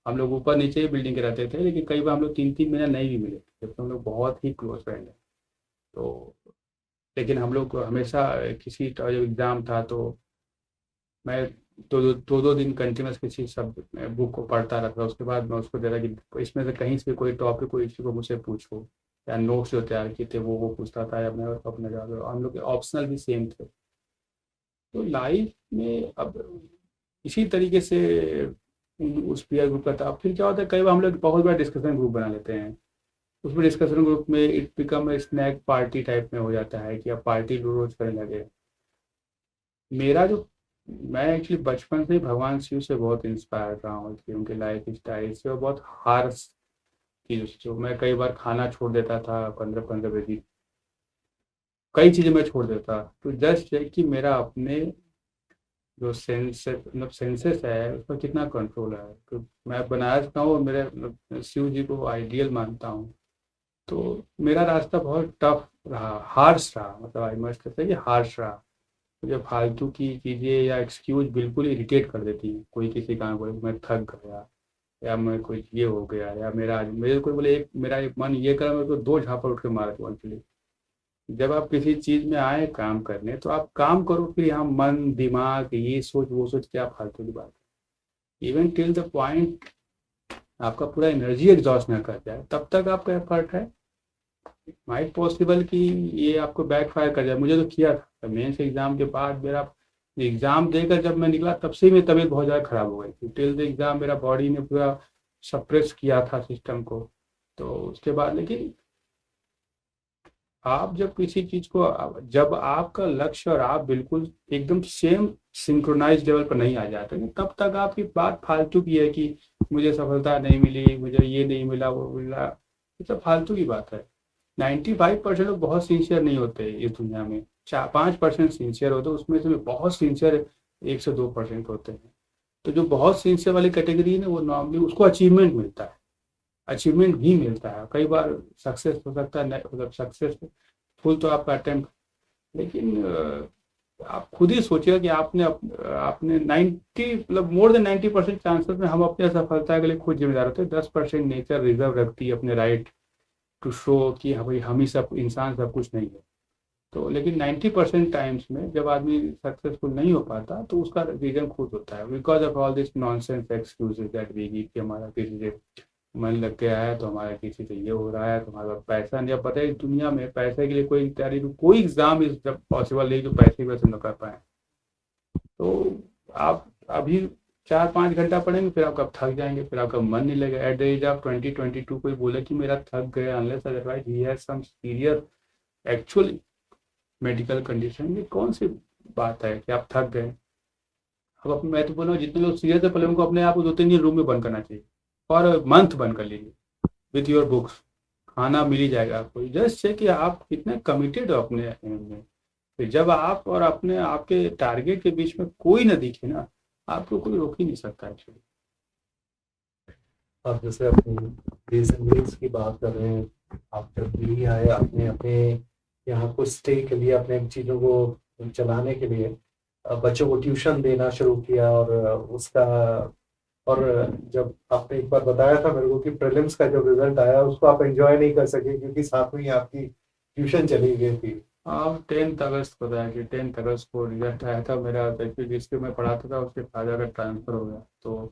हम लोग ऊपर नीचे ही बिल्डिंग के रहते थे, लेकिन कई बार हम लोग 3-3 महीना नहीं भी मिले, जबकि हम लोग बहुत ही क्लोज फ्रेंड हैं। तो लेकिन हम लोग को हमेशा किसी जब एग्ज़ाम था तो मैं 2-2 दिन कंटिन्यूस किसी सब बुक को पढ़ता रहता था। उसके बाद मैं उसको दे रहा कि इसमें से कहीं से कोई टॉपिक कोई इश्यू को मुझसे पूछो, या नोट्स जो तैयार किए थे वो पूछता था, या मैं अपने जवाब, हम लोग के ऑप्शनल भी सेम थे। तो लाइफ में अब इसी तरीके से उस पीयर ग्रुप का था। फिर क्या होता है, कई बार हम लोग बहुत बड़ा डिस्कशन ग्रुप बना लेते हैं। उसमें डिस्कशन ग्रुप में it become snack party type में हो जाता है कि अब पार्टी रोज करने लगे। मेरा जो मैं एक्चुअली बचपन से ही भगवान शिव से बहुत इंस्पायर रहा हूँ कि उनके लाइफ स्टाइल से, और बहुत हार्श चीज़ों से। जो मैं कई बार खाना छोड़ देता था 15-15 बजे, कई चीज़ें मैं छोड़ देता, तो जस्ट है कि मेरा अपने जो मतलब सेंसेस है उस पर कितना कंट्रोल है। तो मैं बनारस का हूँ और मेरे मतलब शिव जी को आइडियल मानता हूँ। तो मेरा रास्ता बहुत टफ रहा, हार्श रहा, मतलब आई मस्ट से हार्श रहा। मुझे फालतू की चीज़ें या एक्सक्यूज बिल्कुल इरिटेट कर देती हैं। कोई किसी काम बोले मैं थक गया, या मैं कुछ ये हो गया, या मेरा आज मेरे कोई बोले एक मेरा एक मन ये करा, मेरे को 2 झापड़ उठ के मारा तुरंत। जब आप किसी चीज में आए काम करने तो आप काम करो, फिर यहाँ मन दिमाग ये सोच वो सोच, क्या फालतू की बात है। इवन टिल द पॉइंट आपका पूरा एनर्जी एग्जॉस्ट ना कर जाए तब तक आपका एफर्ट है। माइट पॉसिबल कि ये आपको बैक फायर कर जाए। मुझे तो किया था मेंस एग्जाम के बाद। मेरा एग्जाम देकर जब मैं निकला तब से ही मेरी तबीयत बहुत ज़्यादा खराब हो गई थी। टिल द एग्जाम मेरा बॉडी ने पूरा सप्रेस किया था सिस्टम को। तो उसके बाद लेकिन आप जब किसी चीज को, जब आपका लक्ष्य और आप बिल्कुल एकदम सेम सिंक्रोनाइज लेवल पर नहीं आ जाते हैं, तब तक आपकी बात फालतू की है कि मुझे सफलता नहीं मिली, मुझे ये नहीं मिला, वो मिला। ये सब फालतू की बात है। 95% लोग बहुत सिंसियर नहीं होते इस दुनिया में। 4-5% सिंसियर होते हैं, उसमें से बहुत सिंसियर 1 से 2% होते हैं। तो जो बहुत सिंसियर वाली कैटेगरी है ना, वो नॉर्मली उसको अचीवमेंट मिलता है, अचीवमेंट भी मिलता है। कई बार सक्सेस हो सकता है, मतलब सक्सेसफुल तो आपका अटेम्प्ट, लेकिन आप खुद ही सोचिएगा कि आपने 90 मतलब मोर देन 90% चांसेस में हम अपने सफलता के लिए खुद जिम्मेदार होते हैं। 10% नेचर रिजर्व रखती है अपने राइट टू शो कि हाँ भाई हम ही सब इंसान सब कुछ नहीं है। तो लेकिन 90% टाइम्स में जब आदमी सक्सेसफुल नहीं हो पाता तो उसका रीजन खुद होता है, because of all this nonsense excuses that we give कि हमारा किसी से मन लग गया है, तो हमारा किसी से ये हो रहा है, तो हमारे पास पैसा नहीं। अब पता है इस दुनिया में पैसे के लिए कोई तैयारी, कोई एग्जाम इस पॉसिबल नहीं जो पैसे की वजह से न कर पाए। तो आप अभी 4-5 घंटा पढ़ेंगे, फिर आप कब थक जाएंगे, फिर आपका मन नहीं लगेगा। एट द एज ऑफ 20-22 कोई बोले कि मेरा थक गया, unless otherwise he has some serious actual medical condition, ये कौन सी बात है कि आप थक गए। अब मैं तो बोल रहा हूँ जितने लोग सीरियस है, पहले उनको अपने आप को 2-3 दिन रूम में बंद करना चाहिए और मंथ बंद कर लीजिए विथ योर बुक्स। खाना मिल ही जाएगा आपको। जस्ट से कि आप कितने कमिटेड हो अपने एम में। फिर जब आप और अपने आपके टारगेट के बीच में कोई ना दिखे ना, आपको कोई रोक ही नहीं सकता एक्चुअली। आप जैसे अपनी रीजनिंग्स की बात कर रहे हैं, आप जब दिल्ली आए, आपने अपने यहाँ कुछ स्टे के लिए, अपने चीज़ों को चलाने के लिए बच्चों को ट्यूशन देना शुरू किया, और उसका, और जब आपने एक बार बताया था मेरे को कि प्रीलिम्स का जो रिजल्ट आया उसको आप एंजॉय नहीं कर सके क्योंकि साथ में ही आपकी ट्यूशन चली गई थी। हाँ, 10th अगस्त को था कि 10th अगस्त को रिजल्ट आया था मेरा। तो जिसके मैं पढ़ाता था उसके फादर का ट्रांसफ़र हो गया। तो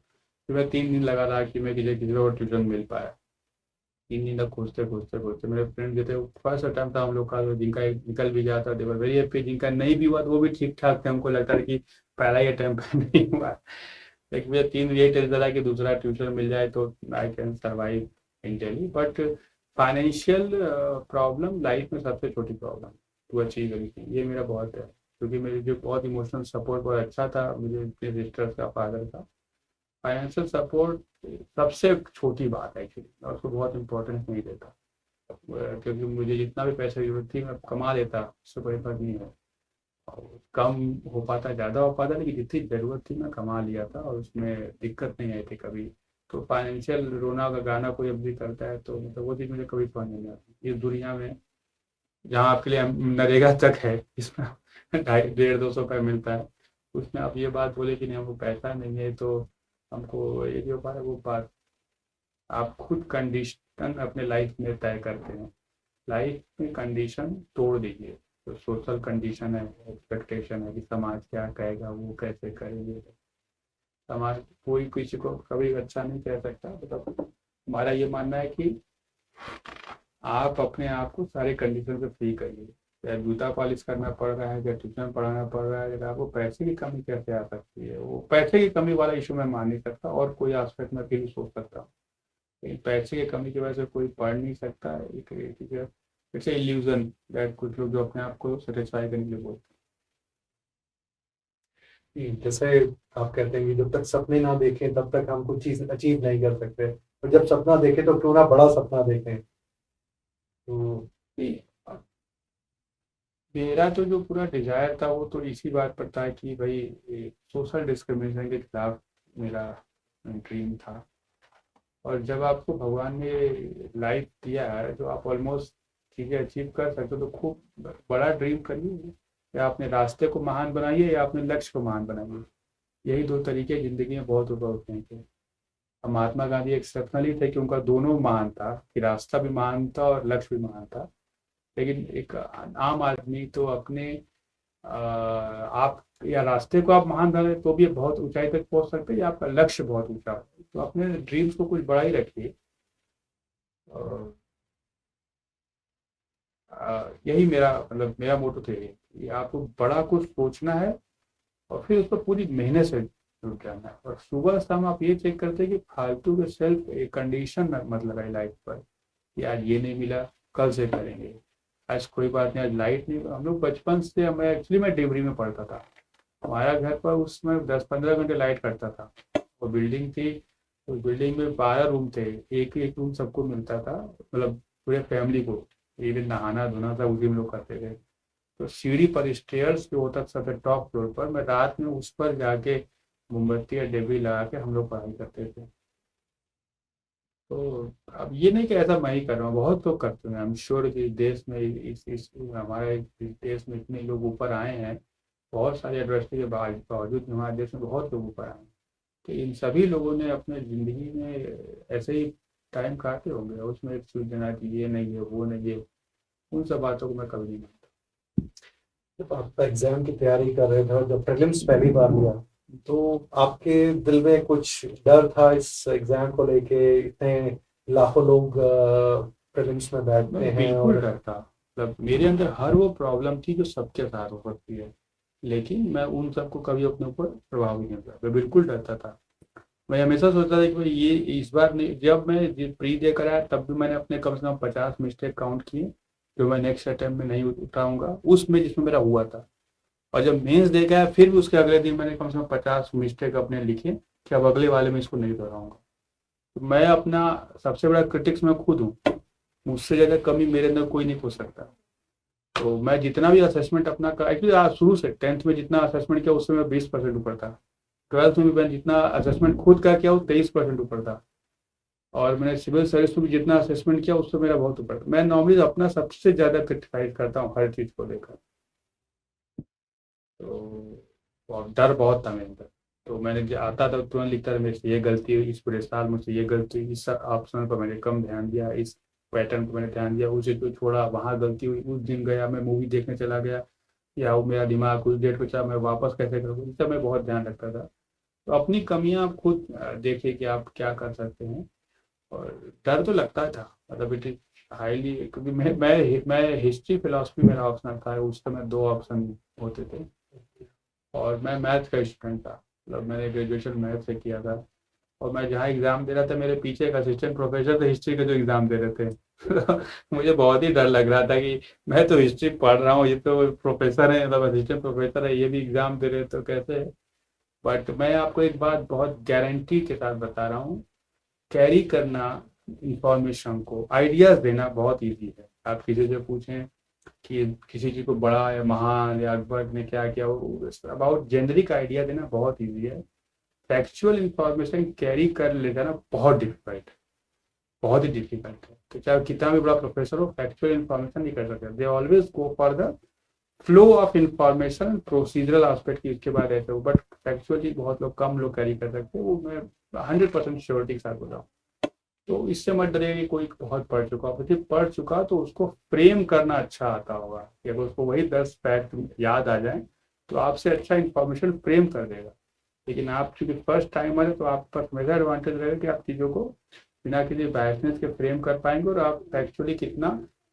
फिर मैं 3 दिन लगा रहा कि मैं किसी किसी और ट्यूशन मिल पाया। 3 दिन तक खोजते खोजते खोजते मेरे फ्रेंड जो थे, फर्स्ट अटैम्प्ट था हम लोग का, तो जिनका एक निकल भी गया था दे वर वेरी हैप्पी, जिनका नहीं भी हुआ तो वो भी ठीक ठाक थे। हमको लगता था कि पहला ही अटैम्प्ट नहीं हुआ। लेकिन मुझे 3 यही टेंशन था कि दूसरा ट्यूशन मिल जाए तो I can survive in Delhi. But financial problem life में सबसे छोटी प्रॉब्लम टू अचीव एनीथिंग, ये मेरा बहुत है। क्योंकि मेरी जो बहुत इमोशनल सपोर्ट बहुत अच्छा था मुझे अपने सिस्टर्स का, फादर का। फाइनेंशियल सपोर्ट सबसे छोटी बात है एक्चुअली, मैं उसको बहुत इंपॉर्टेंस नहीं देता। क्योंकि मुझे जितना भी पैसे की जरूरत थी मैं कमा लेता, उससे कोई फर्क नहीं है। और कम हो पाता ज़्यादा हो पाता, लेकिन जितनी ज़रूरत थी मैं कमा लिया था और उसमें दिक्कत नहीं आई थी कभी। तो फाइनेंशियल रोना का गाना कोई अब भी करता है तो मतलब वो चीज़ मुझे कभी समझ नहीं आती इस दुनिया में, जहाँ आपके लिए नरेगा तक है, इसमें 250-150 रुपये मिलता है। उसमें आप ये बात बोले कि नहीं हमको पैसा नहीं है, तो हमको ये जो बात है वो बात आप खुद कंडीशन अपने लाइफ में तय करते हैं। लाइफ में कंडीशन तोड़ दीजिए। तो सोशल कंडीशन है, एक्सपेक्टेशन है कि समाज क्या कहेगा, वो कैसे करेंगे। समाज कोई किसी को कभी अच्छा नहीं कह सकता। मतलब हमारा ये मानना है कि आप अपने आप को सारे कंडीशन से फ्री करिए। चाहे जूता पॉलिश करना पड़ रहा है, चाहे ट्यूशन पढ़ाना पड़ रहा है, अगर आपको पैसे की कमी कैसे आ सकती है, वो पैसे की कमी वाला इशू मैं मान नहीं सकता, और कोई आस्पेक्ट में फिर भी सोच सकता हूँ। लेकिन पैसे की कमी की वजह से कोई पढ़ नहीं सकता। इट्स इल्यूजन दैट कुछ लोग जो अपने आप को सेटिस्फाई करने के लिए बोलते जैसे आप कहते हैं कि जब तक सपने ना देखें तब तक हम कुछ चीज अचीव नहीं कर सकते, और जब सपना देखें तो क्यों ना बड़ा सपना देखें। तो हैं। मेरा तो जो पूरा डिजायर था वो तो इसी बात पर था कि भाई सोशल डिस्क्रिमिनेशन के खिलाफ मेरा ड्रीम था। और जब आपको भगवान ने लाइफ दिया है जो आप ऑलमोस्ट चीज़ें अचीव कर सकते हो, तो खूब बड़ा ड्रीम करिए, या अपने रास्ते को महान बनाइए या अपने लक्ष्य को महान बनाइए। यही दो तरीके ज़िंदगी में बहुत ऊपर उठने के। अब महात्मा गांधी एक्सेप्शनली थे कि उनका दोनों महान था, कि रास्ता भी महान था और लक्ष्य भी महान था। लेकिन एक आम आदमी तो अपने आप या रास्ते को आप महान बना तो भी बहुत ऊंचाई तक पहुंच सकते हैं, या आपका लक्ष्य बहुत ऊंचा है। तो अपने ड्रीम्स को कुछ बड़ा ही रखिए। और यही मेरा मतलब मेरा मोटो तो यही है कि आपको बड़ा कुछ सोचना है और फिर उस पर पूरी मेहनत से जुट जाना है। और सुबह शाम आप ये चेक करते हैं कि फालतू के सेल्फ कंडीशन मत लगाए लाइफ पर, कि आज ये नहीं मिला कल से करेंगे, आज कोई बात नहीं, आज लाइट नहीं। हम लोग बचपन से, मैं डिबरी में पढ़ता था, हमारा घर पर उसमें 10-15 घंटे लाइट कटता था। वो बिल्डिंग थी, उस बिल्डिंग में 12 रूम थे, एक एक रूम सबको मिलता था, मतलब पूरे फैमिली को। इवन नहाना धोना सब उसी में लोग करते थे। तो सीढ़ी पर स्टेयर्स जो होता था सबसे टॉप फ्लोर पर, मैं रात में उस पर जाके मोमबत्ती या डिबरी लगा के हम लोग पढ़ाई करते थे। तो अब ये नहीं कि ऐसा मैं ही कर रहा हूँ, बहुत लोग करते हैं। आई एम श्योर कि देश में इस हमारे इस देश में इतने लोग ऊपर आए हैं, बहुत सारी एडवर्सिटी के बावजूद हमारे देश में बहुत लोग ऊपर आए हैं। तो इन सभी लोगों ने अपने ज़िंदगी में ऐसे ही टाइम काटे होंगे, उसमें एक सोच देना कि ये नहीं है वो नहीं है, उन सब बातों को मैं कभी नहीं मानता। जब आप एग्जाम की तैयारी कर रहे थे और जब प्रीलिम्स पहली बार लिया, तो आपके दिल में कुछ डर था इस एग्जाम को लेके? इतने लाखों लोग प्रीलिम्स में बैठते मैं हैं बिल्कुल और डर था, मतलब मेरे अंदर हर वो प्रॉब्लम थी जो सबके साथ हो सकती है, लेकिन मैं उन सबको कभी अपने ऊपर प्रभाव नहीं किया। मैं बिल्कुल डरता था। मैं हमेशा सोचता था कि भाई ये इस बार नहीं। जब मैं प्री दे कर आया तब भी मैंने अपने कम से कम 50 मिस्टेक काउंट किए, जो मैं नेक्स्ट अटेम्प्ट में नहीं उठाऊंगा उसमें जिसमें मेरा हुआ था। और जब मेंस दे गया फिर भी उसके अगले दिन मैंने कम से कम 50 मिस्टेक अपने लिखे कि अब अगले वाले में इसको नहीं दोहराऊंगा। तो मैं अपना सबसे बड़ा क्रिटिक्स मैं खुद हूँ, मुझसे ज़्यादा कमी मेरे अंदर कोई नहीं पूछ सकता। तो मैं जितना भी असेसमेंट अपना एक्चुअली शुरू से 10th में जितना असेसमेंट किया उससे मैं 20% ऊपर था। 12th में भी मैं जितना असेसमेंट खुद का किया वो 23% ऊपर था। और मैंने सिविल सर्विस में भी जितना असेसमेंट किया उससे मेरा बहुत ऊपर था। मैं नॉर्मली अपना सबसे ज़्यादा क्रिटिसाइज करता हूँ हर चीज़ को लेकर। तो और डर बहुत था मेरे अंदर। तो मैंने जो आता था तुरंत लिखता था मेरे से ये गलती हुई, इस पूरे साल मुझसे ये गलती हुई, इस ऑप्शन पर मैंने कम ध्यान दिया, इस पैटर्न पर मैंने ध्यान दिया, उसे तो छोड़ा, वहाँ गलती हुई, उस दिन गया मैं मूवी देखने चला गया, या वो मेरा दिमाग उस डेट पे चला, मैं वापस कैसे करूँ, इस सब मैं बहुत ध्यान रखता था। तो अपनी कमियां आप खुद देखिए कि आप क्या कर सकते हैं। और डर तो लगता था, मतलब इट इज हाईली, क्योंकि मैं हिस्ट्री फिलोसफी मेरा ऑप्शनल था, उस समय 2 ऑप्शन होते थे। और मैं मैथ का स्टूडेंट था, मतलब मैंने ग्रेजुएशन मैथ से किया था। और मैं जहाँ एग्ज़ाम दे रहा था मेरे पीछे एक असिस्टेंट प्रोफेसर थे हिस्ट्री के जो एग्ज़ाम दे रहे थे। मुझे बहुत ही डर लग रहा था कि मैं तो हिस्ट्री पढ़ रहा हूँ, ये तो प्रोफेसर है, मतलब असिस्टेंट प्रोफेसर है, ये भी एग्ज़ाम दे रहे हैं, तो कैसे है। बट मैं आपको एक बात बहुत गारंटी के साथ बता रहा हूँ, कैरी करना इंफॉर्मेशन को, आइडियाज़ देना बहुत ईजी है। आप किसी से पूछें कि किसी चीज़ को बड़ा या महान या अकबर ने क्या किया, अबाउट जेनरिक आइडिया देना बहुत ईजी है। फैक्चुअल इंफॉर्मेशन कैरी कर ले जाना बहुत डिफिकल्ट है, बहुत ही डिफिकल्ट है। तो चाहे कितना भी बड़ा प्रोफेसर हो, फैक्चुअल इंफॉर्मेशन नहीं कर सकते। They always go for the flow of information, procedural aspect की इसके बाद रहते हो, बट फैक्चुअली बहुत लोग कम लोग कैरी कर सकते हैं, वो मैं 100% श्योरिटी के साथ बोला हूँ। तो इससे मत डरिए कि कोई बहुत पढ़ चुका हो, यदि पढ़ चुका तो उसको फ्रेम करना अच्छा आता होगा, कि अगर उसको वही 10 फैक्ट याद आ जाए तो आपसे अच्छा इंफॉर्मेशन फ्रेम कर देगा। लेकिन आप चूंकि फर्स्ट टाइमर है तो आप पर हमेशा एडवांटेज रहेगा कि आप चीज़ों को बिना किसी बायसनेस के फ्रेम कर पाएंगे, और आप एक्चुअली कितना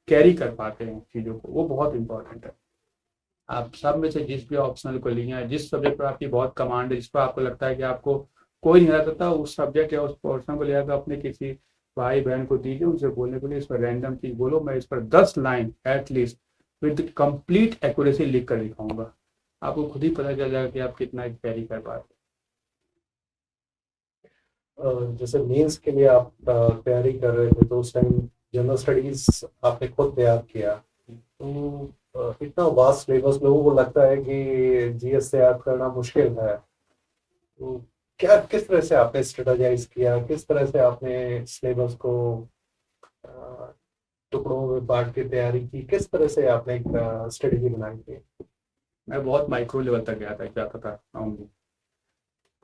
कैरी कर पाते हैं चीज़ों को, वो बहुत इंपॉर्टेंट है। आप सब में से जिस भी ऑप्शनल को लिए हैं, जिस सब्जेक्ट पर आपकी बहुत कमांड है, जिस पर आपको लगता है कि आपको कोई नहीं आता था, उस सब्जेक्ट या उस पोर्शन को लिया, अपने किसी भाई बहन को दीजिए, उनसे बोलने के लिए इस पर रैंडम चीज बोलो, मैं इस पर 10 line at least with complete accuracy लिख कर दिखाऊंगा। आपको खुद ही पता चल जाएगा कि आप कितना कैरी कर पाते जैसे मेंस के लिए आप तैयारी कर रहे थे तो उस टाइम जनरल स्टडीज आपने खुद तैयार किया, तो इतना वास्ट सिलेबस, लोगों को लगता है कि जीएस तैयार करना मुश्किल है, तो क्या किस तरह से आपने स्ट्रेटेजाइज किया, किस तरह से आपने सिलेबस को अ, टुकड़ों में बांट के तैयारी की, किस तरह से आपने एक स्ट्रेटेजी बनाई थी? मैं बहुत माइक्रो लेवल तक गया था, क्या पता आऊँगी।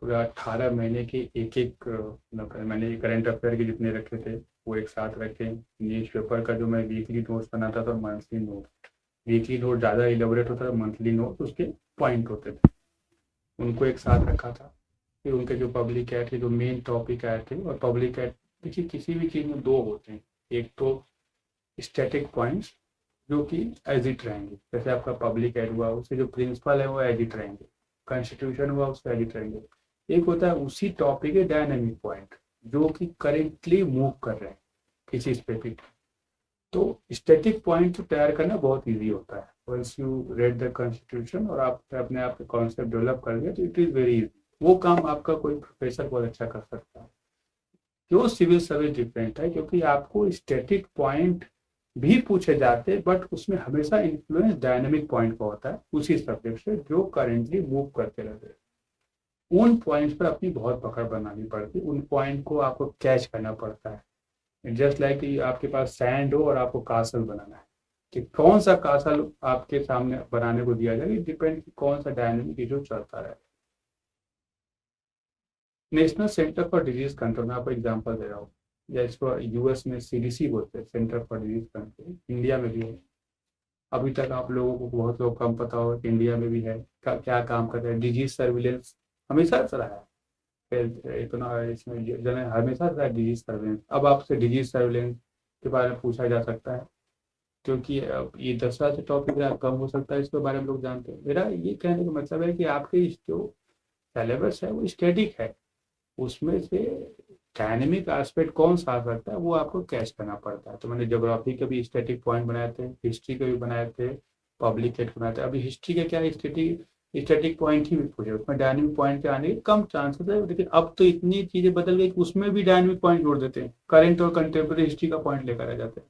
पूरा 18 महीने के एक मतलब मैंने करंट अफेयर के जितने रखे थे वो एक साथ रखे। न्यूज़पेपर का जो मैं वीकली नोट्स बनाता था, मंथली नोट, वीकली नोट ज़्यादा इलेबोरेट होता था, मंथली नोट उसके पॉइंट होते थे, उनको एक साथ रखा था। फिर उनके जो पब्लिक ऐड के जो मेन टॉपिक आए थे, और पब्लिक ऐड देखिए किसी भी चीज़ में दो होते हैं, एक तो स्टैटिक पॉइंट्स जो कि एज इट रहेंगे, जैसे आपका पब्लिक एड हुआ उसके जो प्रिंसिपल है वो एज इट रहेंगे, कॉन्स्टिट्यूशन हुआ उसके एज इट रहेंगे। एक होता है उसी टॉपिक के डायनामिक पॉइंट जो कि करेंटली मूव कर रहे हैं किसी स्पेसिफिक। तो स्टैटिक पॉइंट तैयार करना बहुत इजी होता है, once you read the constitution और आप अपने आप कॉन्सेप्ट डेवलप कर लिया तो इट इज़ वेरी इजी। वो काम आपका कोई प्रोफेसर बहुत अच्छा कर सकता है। क्यों सिविल सर्विस डिफरेंट है, क्योंकि आपको स्टैटिक पॉइंट भी पूछे जाते हैं बट उसमें हमेशा इन्फ्लुएंस डायनेमिक पॉइंट का होता है उसी सब्जेक्ट से जो करेंटली मूव करते रहते हैं। उन पॉइंट्स पर अपनी बहुत पकड़ बनानी पड़ती है, उन पॉइंट को आपको कैच करना पड़ता है। जस्ट लाइक आपके पास सैंड हो और आपको कासल बनाना है, कि कौन सा कासल आपके सामने बनाने को दिया जाए, डिपेंड कौन सा डायनेमिक इशू चलता रहे। National centre for disease control, मैं आपको एग्जांपल दे रहा हूँ, या इसको यूएस में सीडीसी बोलते हैं, centre for disease control, India में भी है। अभी तक आप लोगों को बहुत लोग कम पता होगा कि इंडिया में भी है, क्या काम कर रहे हैं। डिजीज सर्विलेंस हमेशा से रहा है, इतना इसमें जन हमेशा रहा है डिजीज सर्विलेंस। अब आपसे डिजीज सर्विलेंस के बारे में पूछा जा सकता है, क्योंकि अब ये 10 साल से टॉपिक कम हो सकता है, इसके बारे में लोग जानते हैं। मेरा ये कहने का मतलब है कि आपके जो सिलेबस है वो स्टैटिक है, उसमें से डायनेमिक एस्पेक्ट कौन सा आ सकता है वो आपको कैच करना पड़ता है। तो मैंने ज्योग्राफी के भी स्टैटिक पॉइंट बनाए थे, हिस्ट्री के भी बनाए थे, पब्लिक हेल्थ बनाए थे। अभी हिस्ट्री के क्या स्टैटिक स्टैटिक पॉइंट ही पूछे, उसमें डायनेमिक पॉइंट के आने के कम चांसेस है, लेकिन अब तो इतनी चीजें बदल गई कि उसमें भी डायनेमिक पॉइंट जोड़ देते हैं, करेंट और कंटेम्प्रेरी हिस्ट्री का पॉइंट लेकर आ जाते हैं।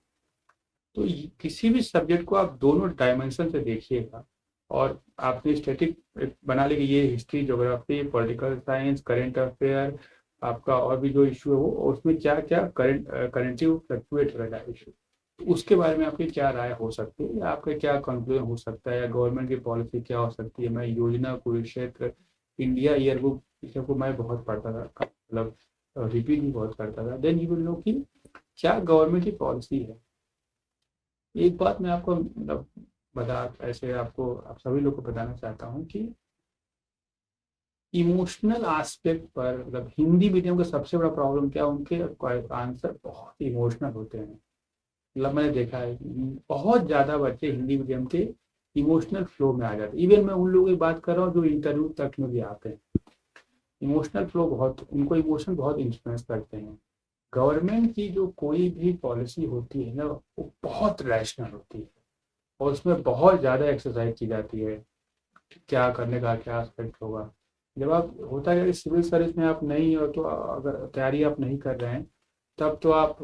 तो किसी भी सब्जेक्ट को आप दोनों डायमेंशन से देखिएगा, और आपने स्टैटिक बना ली कि ये history, geography, political science, current affair, आपका और भी जो इशू है वो, और उसमें क्या क्या करेंटली फ्लक्चुएट हो रहा है इशू, उसके बारे में आपकी क्या राय हो सकती है, या आपका क्या कंक्लूजन हो सकता है, या गवर्नमेंट की पॉलिसी क्या हो सकती है। मैं योजना, कुरुक्षेत्र, इंडिया ईयरबुक, इसको मैं बहुत पढ़ता था, मतलब रिपीट भी बहुत करता था, देन यू विल नो कि क्या गवर्नमेंट की पॉलिसी है। एक बात मैं आपको मतलब बता ऐसे आपको आप सभी लोग को बताना चाहता हूँ कि इमोशनल एस्पेक्ट पर, मतलब हिंदी मीडियम का सबसे बड़ा प्रॉब्लम क्या है, उनके आंसर बहुत इमोशनल होते हैं। मतलब मैंने देखा है बहुत ज़्यादा बच्चे हिंदी मीडियम के इमोशनल फ्लो में आ जाते हैं। इवन मैं उन लोगों की बात कर रहा हूँ जो इंटरव्यू तक में भी आते हैं, इमोशनल फ्लो बहुत, उनको इमोशन बहुत इन्फ्लुएंस करते हैं। गवर्नमेंट की जो कोई भी पॉलिसी होती है ना वो बहुत रैशनल होती है, और उसमें बहुत ज़्यादा एक्सरसाइज की जाती है, क्या करने का क्या एस्पेक्ट होगा। जब आप होता है कि सिविल सर्विस में आप नहीं हो, तो अगर तैयारी आप नहीं कर रहे हैं तब तो आप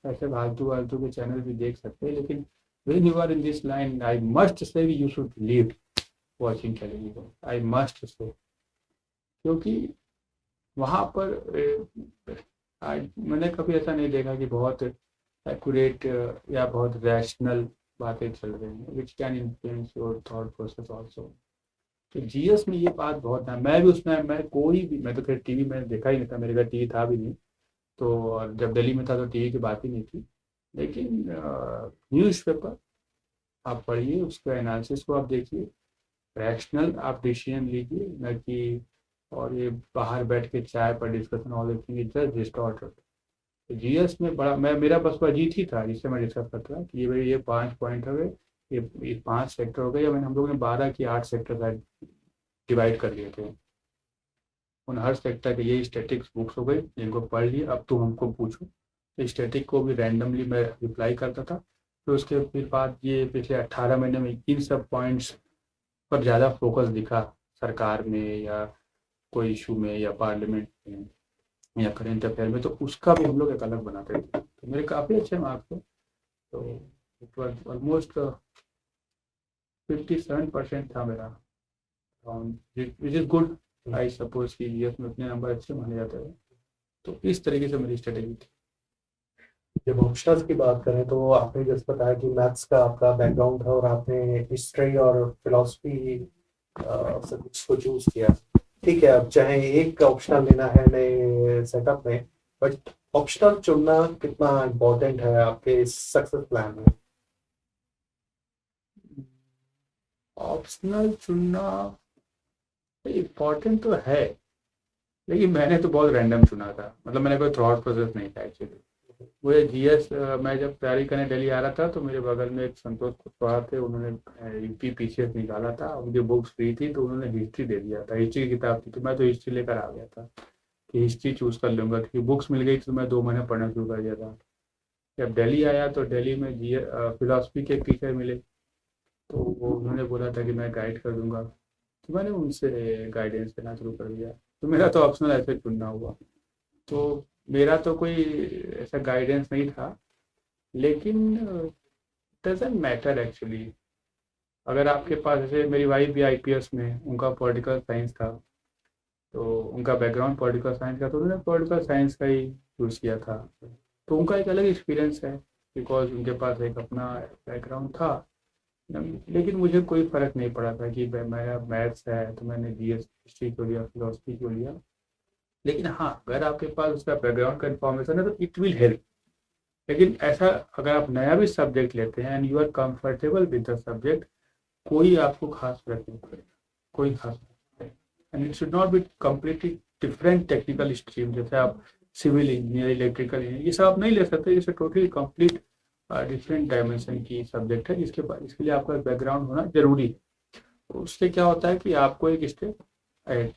ऐसे फालतू फालतू के चैनल भी देख सकते हैं, लेकिन when you are in this line I must say you should leave watching television, I must say, क्योंकि वहाँ पर मैंने कभी ऐसा नहीं देखा कि बहुत एक्यूरेट या बहुत रैशनल बातें चल रही हैं which can influence your thought process also. तो जीएस में ये बात बहुत है। मैं भी उसमें, मैं कोई भी, मैं तो खैर टीवी मैंने देखा ही नहीं था, मेरे घर टीवी था भी नहीं, तो और जब दिल्ली में था तो टीवी की बात ही नहीं थी। लेकिन न्यूज़पेपर आप पढ़िए, उसके एनालिसिस को आप देखिए, रैशनल आप डिसीजन लीजिए, न कि और ये बाहर बैठ के चाय पर discussion all thing is just distorted. तो जीएस में बड़ा मैं, मेरा बस अजीत ही था जिससे मैं डिस्कस करता था कि ये भाई ये 5 पॉइंट हो गए, ये 5 सेक्टर हो गए, या मैंने हम लोगों ने 12 की 8 सेक्टर शायद डिवाइड कर लिए थे। उन हर सेक्टर के ये स्टैटिक्स बुक्स हो गई जिनको पढ़ लिए, अब तुम हमको पूछो। तो स्टैटिक को भी रैंडमली मैं रिप्लाई करता था। तो उसके फिर बाद ये पिछले 18 महीने में इन सब पॉइंट्स पर ज़्यादा फोकस दिखा, सरकार में या कोई इशू में या पार्लियामेंट में या करेंट अफेयर में, तो उसका भी हम लोग एक अलग बनाते थे। तो मेरे काफ़ी अच्छे मार्क्स थे। तो इट वॉज ऑलमोस्ट 57% था मेरा, which is good I suppose कि जीएस में उतने नंबर अच्छे माने जाते हैं, तो इस तरीके से मेरी स्ट्रेटेजी थी। जब ऑप्शनल्स की बात करें तो आपने जैसे बताया कि मैथ्स का आपका बैकग्राउंड है और आपने हिस्ट्री और फिलोसफी सब्जेक्ट्स को चूज किया। ठीक है, अब चाहे एक ऑप्शनल लेना है नए सेटअप में, बट ऑप्शनल चुनना कितना इम्पोर्टेंट है आपके सक्सेस प्लान में? ऑप्शनल चुनना इम्पोर्टेंट तो है, लेकिन मैंने तो बहुत रैंडम चुना था, मतलब मैंने कोई थॉट प्रोसेस नहीं था एक्चुअली। मुझे जीएस, मैं जब तैयारी करने दिल्ली आ रहा था तो मेरे बगल में एक संतोष कुशवाहा थे, उन्होंने यूपी पीसीएस निकाला था, मुझे बुक्स फ्री थी तो उन्होंने हिस्ट्री दे दिया था, हिस्ट्री की किताब थी, तो मैं तो हिस्ट्री लेकर आ गया था कि हिस्ट्री चूज कर लूंगा, क्योंकि बुक्स मिल गई तो मैं 2 महीने पढ़ना शुरू कर दिया था। जब दिल्ली आया तो दिल्ली में जी फिलोसफी के एक टीचर मिले, तो वो उन्होंने बोला था कि मैं गाइड कर दूंगा, तो मैंने उनसे गाइडेंस लेना शुरू कर दिया। तो मेरा तो ऑप्शनल ऐसे चुनना हुआ। तो मेरा तो कोई ऐसा गाइडेंस नहीं था, लेकिन डजेंट मैटर एक्चुअली। अगर आपके पास, जैसे मेरी वाइफ भी आईपीएस में, उनका पॉलिटिकल साइंस था, तो उनका बैकग्राउंड पॉलिटिकल साइंस का, तो उन्होंने पॉलिटिकल साइंस का ही चूज़ किया था। तो उनका एक अलग एक्सपीरियंस है, बिकॉज उनके पास एक अपना बैकग्राउंड था। लेकिन मुझे कोई फ़र्क नहीं पड़ा था कि मेरा मैथ्स है तो मैंने जीएस हिस्ट्री को लिया, फिलोसफी को लिया। लेकिन हाँ, अगर आपके पास उसका बैकग्राउंड का इन्फॉर्मेशन है तो इट विल हेल्प। लेकिन ऐसा, अगर आप नया भी सब्जेक्ट लेते हैं and you are comfortable with the subject, कोई आपको खास फर्क नहीं पड़ेगा, कोई खास फर्क नहीं। And it should not be completely different technical stream, जैसे आप सिविल इंजीनियर, इलेक्ट्रिकल इंजीनियर, ये सब आप नहीं ले सकते। जैसे टोटली कंप्लीट डिफरेंट डायमेंशन की सब्जेक्ट है, जिसके बाद इसके लिए आपका बैकग्राउंड होना जरूरी है। तो उससे क्या होता है कि आपको एक स्टेप ऐड।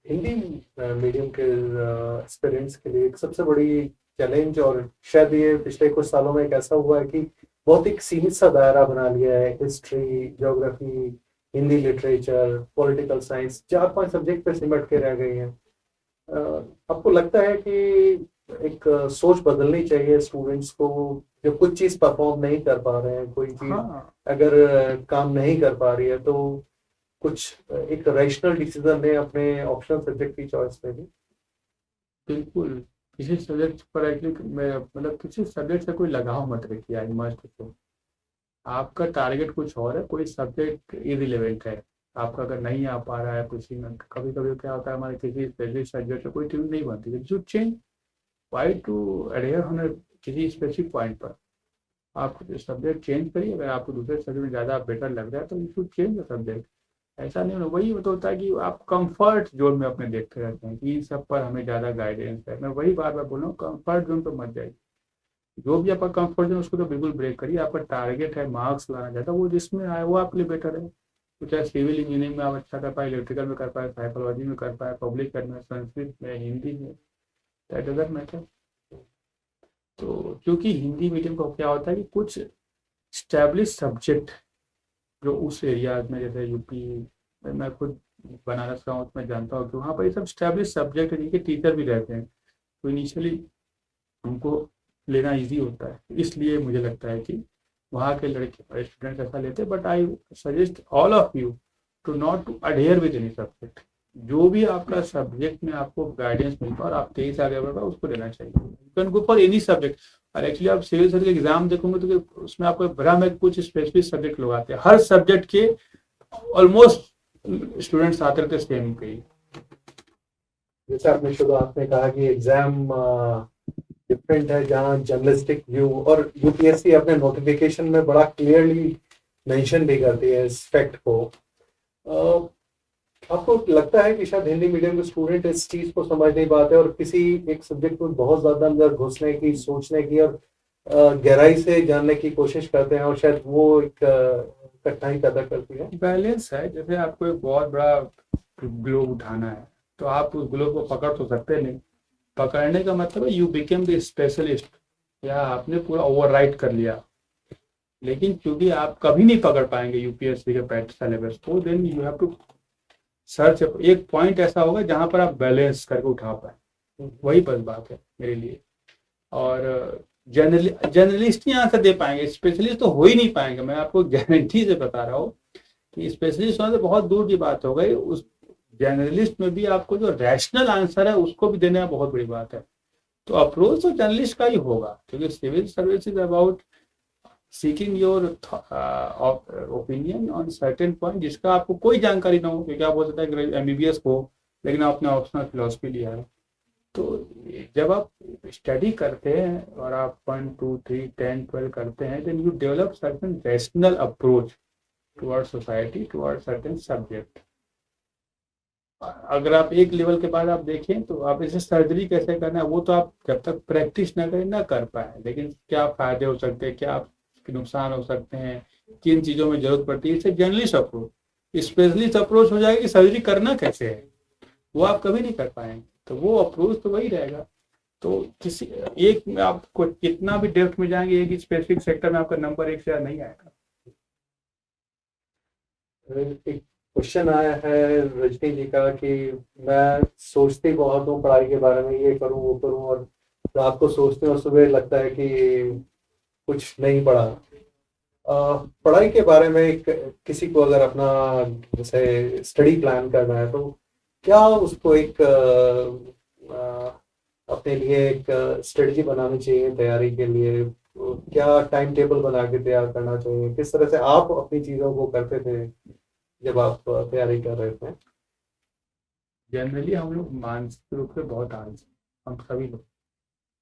हिंदी मीडियम के स्टूडेंट्स के लिए एक सबसे बड़ी चैलेंज, और शायद ये पिछले कुछ सालों में एक ऐसा हुआ है कि बहुत एक सीमित सा दायरा बना लिया है। History, geography, Hindi literature, political science, 4-5 subject पे सिमट के रह गई हैं। आपको लगता है कि एक सोच बदलनी चाहिए स्टूडेंट्स को, जो कुछ चीज परफॉर्म नहीं कर पा रहे हैं, कोई चीज हाँ, अगर काम नहीं कर पा रही है, तो कुछ एक रैशनल डिसीजन लें अपने ऑप्शनल सब्जेक्ट की चॉइस में भी? बिल्कुल। किसी सब्जेक्ट पर एक्चुअली मैं, मतलब किसी सब्जेक्ट से कोई लगाव मत रखिए, आई मस्ट से। आपका टारगेट कुछ और है, कोई सब्जेक्ट इरिलेवेंट है। आपका अगर नहीं आ पा रहा है किसी में, कभी कभी क्या होता है, हमारे किसी स्पेसिफिक सब्जेक्ट में कोई ट्यून नहीं बनती, you should change. Why to adhere होने किसी स्पेसिफिक पॉइंट पर? आप सब्जेक्ट चेंज करिए, अगर आपको दूसरे सब्जेक्ट में ज़्यादा बेटर लग रहा है तो you should change the subject. ऐसा नहीं होना, वही तो होता है कि आप कंफर्ट जोन में अपने देखते रहते हैं कि इन सब पर हमें ज़्यादा गाइडेंस है। मैं वही बार बार बोल रहा हूँ, कंफर्ट जोन पर मत जाइए। जो भी आपका कंफर्ट जोन, उसको तो बिल्कुल ब्रेक करिए। आपका टारगेट है मार्क्स लाना ज़्यादा, वो जिसमें आए वो आपके लिए बेटर है। तो चाहे सिविल इंजीनियरिंग में आप अच्छा कर पाए, इलेक्ट्रिकल में कर पाए, साइकोलॉजी में कर पाए, पब्लिक में, संस्कृत में, हिंदी में, दैट डजंट मैटर। तो क्योंकि हिंदी मीडियम का क्या होता है कि कुछ स्टैब्लिश सब्जेक्ट जो उस एरियाज में, जैसे यूपी में, मैं खुद बनारस का हूँ, मैं जानता हूँ कि वहाँ पर ये सब स्टैब्लिश सब्जेक्ट है, जिनके टीचर भी रहते हैं, तो इनिशियली उनको लेना इजी होता है। इसलिए मुझे लगता है कि वहाँ के लड़के स्टूडेंट्स ऐसा लेते हैं। But I suggest all of you to not to adhere with any subject. जो भी आपका सब्जेक्ट में आपको गाइडेंस मिलता है और आप तेज आगे बढ़ पाए, उसको लेना चाहिए। You can go for any subject. और एक्चुअली आप सिविल सर्विस एग्जाम देखोगे तो उसमें आपको भ्रम है कि कुछ स्पेसिफिक सब्जेक्ट लोग आते हैं। हर सब्जेक्ट के ऑलमोस्ट स्टूडेंट्स आते रहते सेम के ही। जैसे आपने शुरुआत में कहा कि एग्जाम डिफरेंट है, जहाँ जर्नलिस्टिक व्यू, और यूपीएससी अपने नोटिफिकेशन में बड़ा क्लियरली मेंशन भी करती है इस फैक्ट को। आपको लगता है कि शायद हिंदी मीडियम के स्टूडेंट इस चीज को समझ नहीं पाते और किसी एक सब्जेक्ट में बहुत ज्यादा अंदर घुसने की, सोचने की और गहराई से जानने की कोशिश करते हैं, और शायद वो एक कठिनाई पैदा करती है? बैलेंस है। जैसे आपको एक बहुत बड़ा ग्लोब उठाना है, तो आप उस ग्लोब को पकड़ तो सकते नहीं। पकड़ने का मतलब है यू बिकेम द स्पेशलिस्ट, या आपने पूरा ओवरराइट कर लिया। लेकिन क्योंकि आप कभी नहीं पकड़ पाएंगे यूपीएससी के पैट सिलेबस को, then you have to search. एक पॉइंट ऐसा होगा जहां पर आप बैलेंस करके उठा पाए, वही बस बात है मेरे लिए। और जर्नलिस्ट ही आंसर दे पाएंगे, स्पेशलिस्ट तो हो ही नहीं पाएंगे। मैं आपको गारंटी से बता रहा हूँ कि स्पेशलिस्ट होने से बहुत दूर की बात हो गई। उस जर्नलिस्ट में भी आपको जो रैशनल आंसर है उसको भी देना बहुत बड़ी बात है। तो अप्रोच तो जर्नलिस्ट का ही होगा, क्योंकि civil service is about seeking your opinion on certain point जिसका आपको कोई जानकारी ना हो, क्योंकि आप हो सकता है एमबीबीएस हो लेकिन आपने ऑप्शनल फिलोसफी लिया है। तो जब आप स्टडी करते हैं और आप 1 2 3 10 12 करते हैं, then you develop certain rational approach toward society, toward certain subject. अगर आप एक लेवल के बाद आप देखें तो आप इसे सर्जरी कैसे करना है वो तो आप जब तक प्रैक्टिस ना करें ना कर पाए, लेकिन क्या फायदे हो सकते हैं, क्या नुकसान हो सकते हैं, किन चीज़ों में जरूरत पड़ती है, इससे जर्नलिस्ट अप्रोच स्पेशलिस्ट अप्रोच हो जाएगा कि सर्जरी करना कैसे है, वो आप कभी नहीं कर पाएंगे। तो वो अप्रोच तो वही रहेगा। तो किसी एक में आपको कितना भी डेप्थ में जाएंगे, एक स्पेसिफिक सेक्टर में आपका नंबर 1 से नहीं आएगा। एक क्वेश्चन आया है रजनी जी का कि मैं सोचती बहुत हूँ पढ़ाई के बारे में, ये करूँ वो करूँ, और रात को सोचते हैं और सुबह लगता है कि कुछ नहीं पढ़ा। पढ़ाई के बारे में किसी को अगर अपना जैसे स्टडी प्लान करना है तो क्या उसको एक अपने लिए एक स्ट्रेटजी बनानी चाहिए तैयारी के लिए? क्या टाइम टेबल बना के तैयार करना चाहिए? किस तरह से आप अपनी चीज़ों को करते थे जब आप तैयारी कर रहे थे? जनरली हम लोग मानसिक रूप से बहुत आलसी, हम सभी लोग,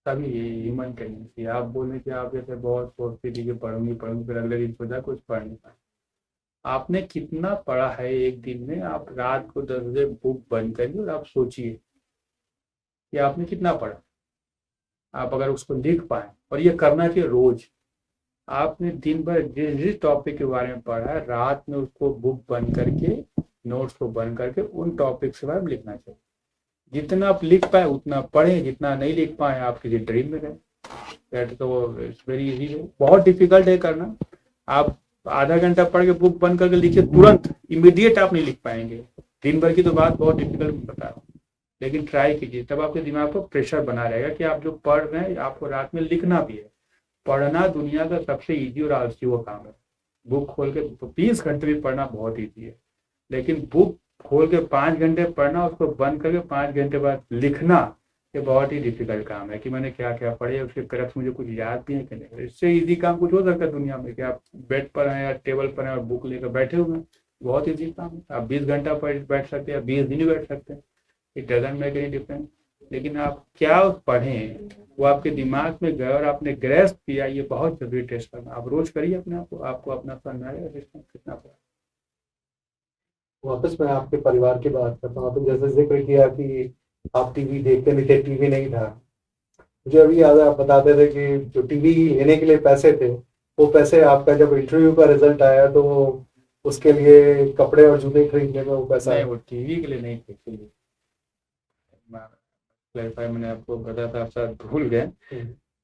सभी ह्यूमन टेंडेंसी। आप बोले कि आप जैसे बहुत सोचती थी कि पढ़ूंगी पढ़ूंगी, फिर अगले दिन सोचा कुछ पढ़ नहीं पाए। आपने कितना पढ़ा है एक दिन में? आप रात को 10 बजे बुक बंद करिए और आप सोचिए कि आपने कितना पढ़ा। आप अगर उसको लिख पाए, और ये करना चाहिए रोज, आपने दिन भर जिस जिस टॉपिक के बारे में पढ़ा है रात में उसको बुक बंद करके, नोट्स को बंद करके उन टॉपिक के बारे में लिखना चाहिए। जितना आप लिख पाए उतना पढ़े, जितना नहीं लिख पाए आप किसी ड्रीम में रहे। दैट तो इट्स वेरी इजी है, बहुत डिफिकल्ट है करना। आप आधा घंटा पढ़ के बुक बंद करके लिखिए, तुरंत इमीडिएट आप नहीं लिख पाएंगे। दिन भर की तो बात बहुत डिफिकल्ट बता रहा हूँ, लेकिन ट्राई कीजिए, तब आपके दिमाग पर प्रेशर बना रहेगा कि आप जो पढ़ रहे हैं आपको रात में लिखना भी है। पढ़ना दुनिया का सबसे ईजी और आलसी वो काम है। बुक खोल के 20 घंटे भी पढ़ना बहुत ईजी है, लेकिन बुक खोल के 5 घंटे पढ़ना, उसको बंद करके 5 घंटे बाद लिखना, ये बहुत ही डिफिकल्ट काम है। कि मैंने क्या क्या पढ़े, उसके करप्ट मुझे कुछ याद भी है कि नहीं। इससे इजी काम कुछ हो सकता है दुनिया में कि आप बेड पर हैं या टेबल पर हैं और बुक लेकर बैठे हुए हैं, बहुत ईजी काम है। आप 20 घंटा बैठ सकते हैं या 20 दिन बैठ सकते हैं, it doesn't make any difference. लेकिन आप क्या पढ़ें, वो आपके दिमाग में गए और आपने ग्रेस्प किया, ये बहुत जरूरी टेस्ट करना। आप रोज करिए अपने आप को, आपको अपना समझ में आएगा सिस्टम कितना पढ़ा। वापस मैं आपके परिवार की बात करता हूँ। आपने जैसे जिक्र किया कि आप टीवी देखते नहीं थे, टीवी नहीं था। मुझे अभी याद है आप बताते थे कि जो टीवी लेने के लिए पैसे थे, वो पैसे आपका जब इंटरव्यू का रिजल्ट आया तो उसके लिए कपड़े और जूते खरीदने में वो पैसा नहीं, है। वो टीवी के लिए नहीं थे, क्लैरिफाई मैंने आपको बताया था, आप शायद भूल गए।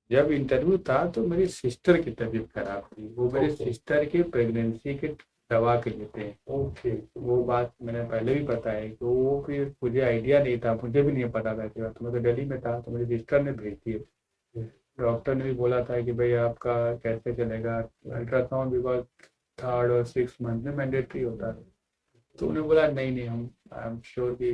जब इंटरव्यू था तो मेरी सिस्टर की तबीयत खराब थी, वो मेरे ओके। सिस्टर के प्रेगनेंसी के दवा के लिए थे। ओके। वो बात मैंने पहले भी बताई, तो वो फिर मुझे आइडिया नहीं था, मुझे भी नहीं पता था इसके बात। तो मैं तो दिल्ली में था, तो मेरी सिस्टर ने भेज दिए। डॉक्टर ने भी बोला था कि भाई आपका कैसे चलेगा अल्ट्रासाउंड, बिकॉज 3rd और 6th मंथ में मैंडेटरी होता है। तो उन्होंने बोला नहीं नहीं, हम आई एम श्योर कि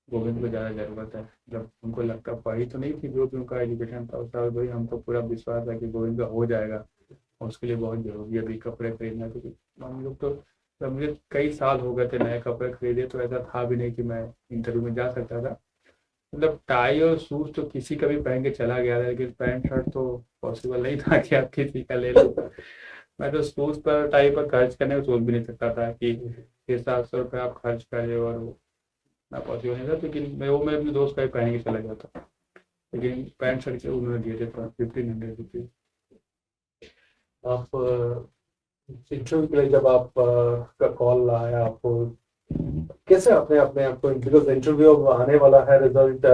गोविंद को ज़्यादा ज़रूरत है। जब उनको लगता पढ़ी तो नहीं थी, जो भी उनका एजुकेशन था उसका, भाई हमको पूरा विश्वास है कि गोविंद का हो जाएगा, और उसके लिए बहुत जरूरी है अभी कपड़े खरीदना। क्योंकि हम लोग तो, जब मुझे कई साल हो गए थे नए कपड़े खरीदे, तो ऐसा था भी नहीं कि मैं इंटरव्यू में जा सकता था। मतलब टाई और शूज तो किसी का भी पहन के चला गया था, लेकिन पैंट शर्ट तो पॉसिबल नहीं था कि आप किसी का ले लो। मैं तो शूज पर टाई पर खर्च करने को सोच भी नहीं सकता था कि 600-700 रुपये आप खर्च करें, और वो ना पॉसिबल नहीं था। लेकिन मैं अपने दोस्त का ही पहन के चला गया था, लेकिन पैंट शर्ट के उन्होंने दिए थे 1500 रुपीज। आप इंटरव्यू के लिए जब आप का कॉल आया आपको, कैसे अपने अपने आपको, बिकॉज इंटरव्यू अब आने वाला है, रिजल्ट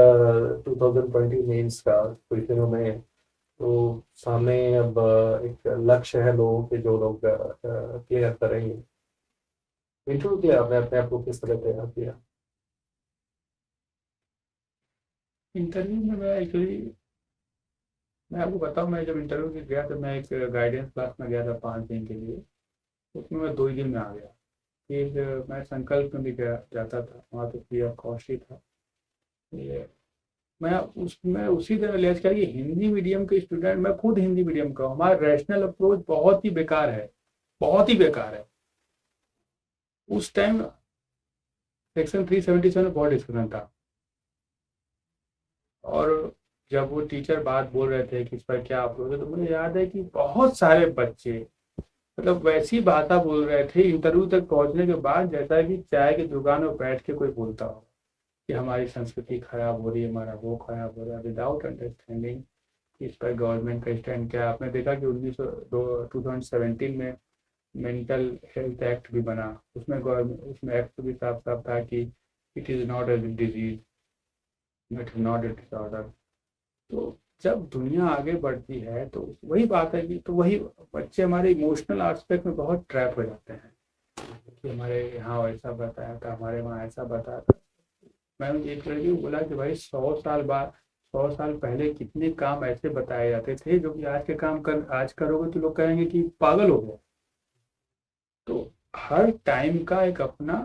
2020 मेंस का कुछ दिनों में, तो सामने अब एक लक्ष्य है लोगों के जो लोग क्लियर करेंगे। इंटरव्यू के लिए आपने अपने आप को किस तरह तैयार किया? इंटरव्यू में मैं एक्चुअली, मैं आपको बताऊं, मैं जब इंटरव्यू के गया तो मैं एक गाइडेंस क्लास में गया था 5 दिन के लिए। उसमें मैं 2 ही दिन में आ गया। फिर मैं संकल्प में भी गया जाता था, वहाँ तो फ्री ऑफ कॉस्ट ही था। ये मैं उसी तरह लिहाज किया कि हिंदी मीडियम के स्टूडेंट, मैं खुद हिंदी मीडियम का हूँ, हमारा रैशनल अप्रोच बहुत ही बेकार है, बहुत ही बेकार है। उस टाइम सेक्शन 377 में बहुत डिस्कशन था, और जब वो टीचर बात बोल रहे थे कि इस पर क्या अप्रोच है, तो मुझे याद है कि बहुत सारे बच्चे मतलब वैसी भाषा बोल रहे थे इंटरव्यू तक पहुंचने के बाद, जैसा कि चाय की दुकान में बैठ के कोई बोलता हो कि हमारी संस्कृति खराब हो रही है, हमारा वो खराब हो रहा है, विदाउट अंडरस्टैंडिंग इस पर गवर्नमेंट का स्टैंड क्या है। आपने देखा कि 2017 में मेंटल हेल्थ एक्ट भी बना, उसमें गवर्नमेंट, उसमें एक्ट भी साफ साफ था कि it is not a disease, it is not a disorder. तो जब दुनिया आगे बढ़ती है तो वही बात है कि, तो वही बच्चे हमारे इमोशनल एस्पेक्ट में बहुत ट्रैप हो जाते हैं कि हमारे यहाँ वैसा बताया था, हमारे वहाँ ऐसा बताया था। मैंने एक लड़की को बोला कि भाई 100 साल बाद, 100 साल पहले कितने काम ऐसे बताए जाते थे जो कि आज के काम कर आज करोगे तो लोग कहेंगे कि पागल हो गए। तो हर टाइम का एक अपना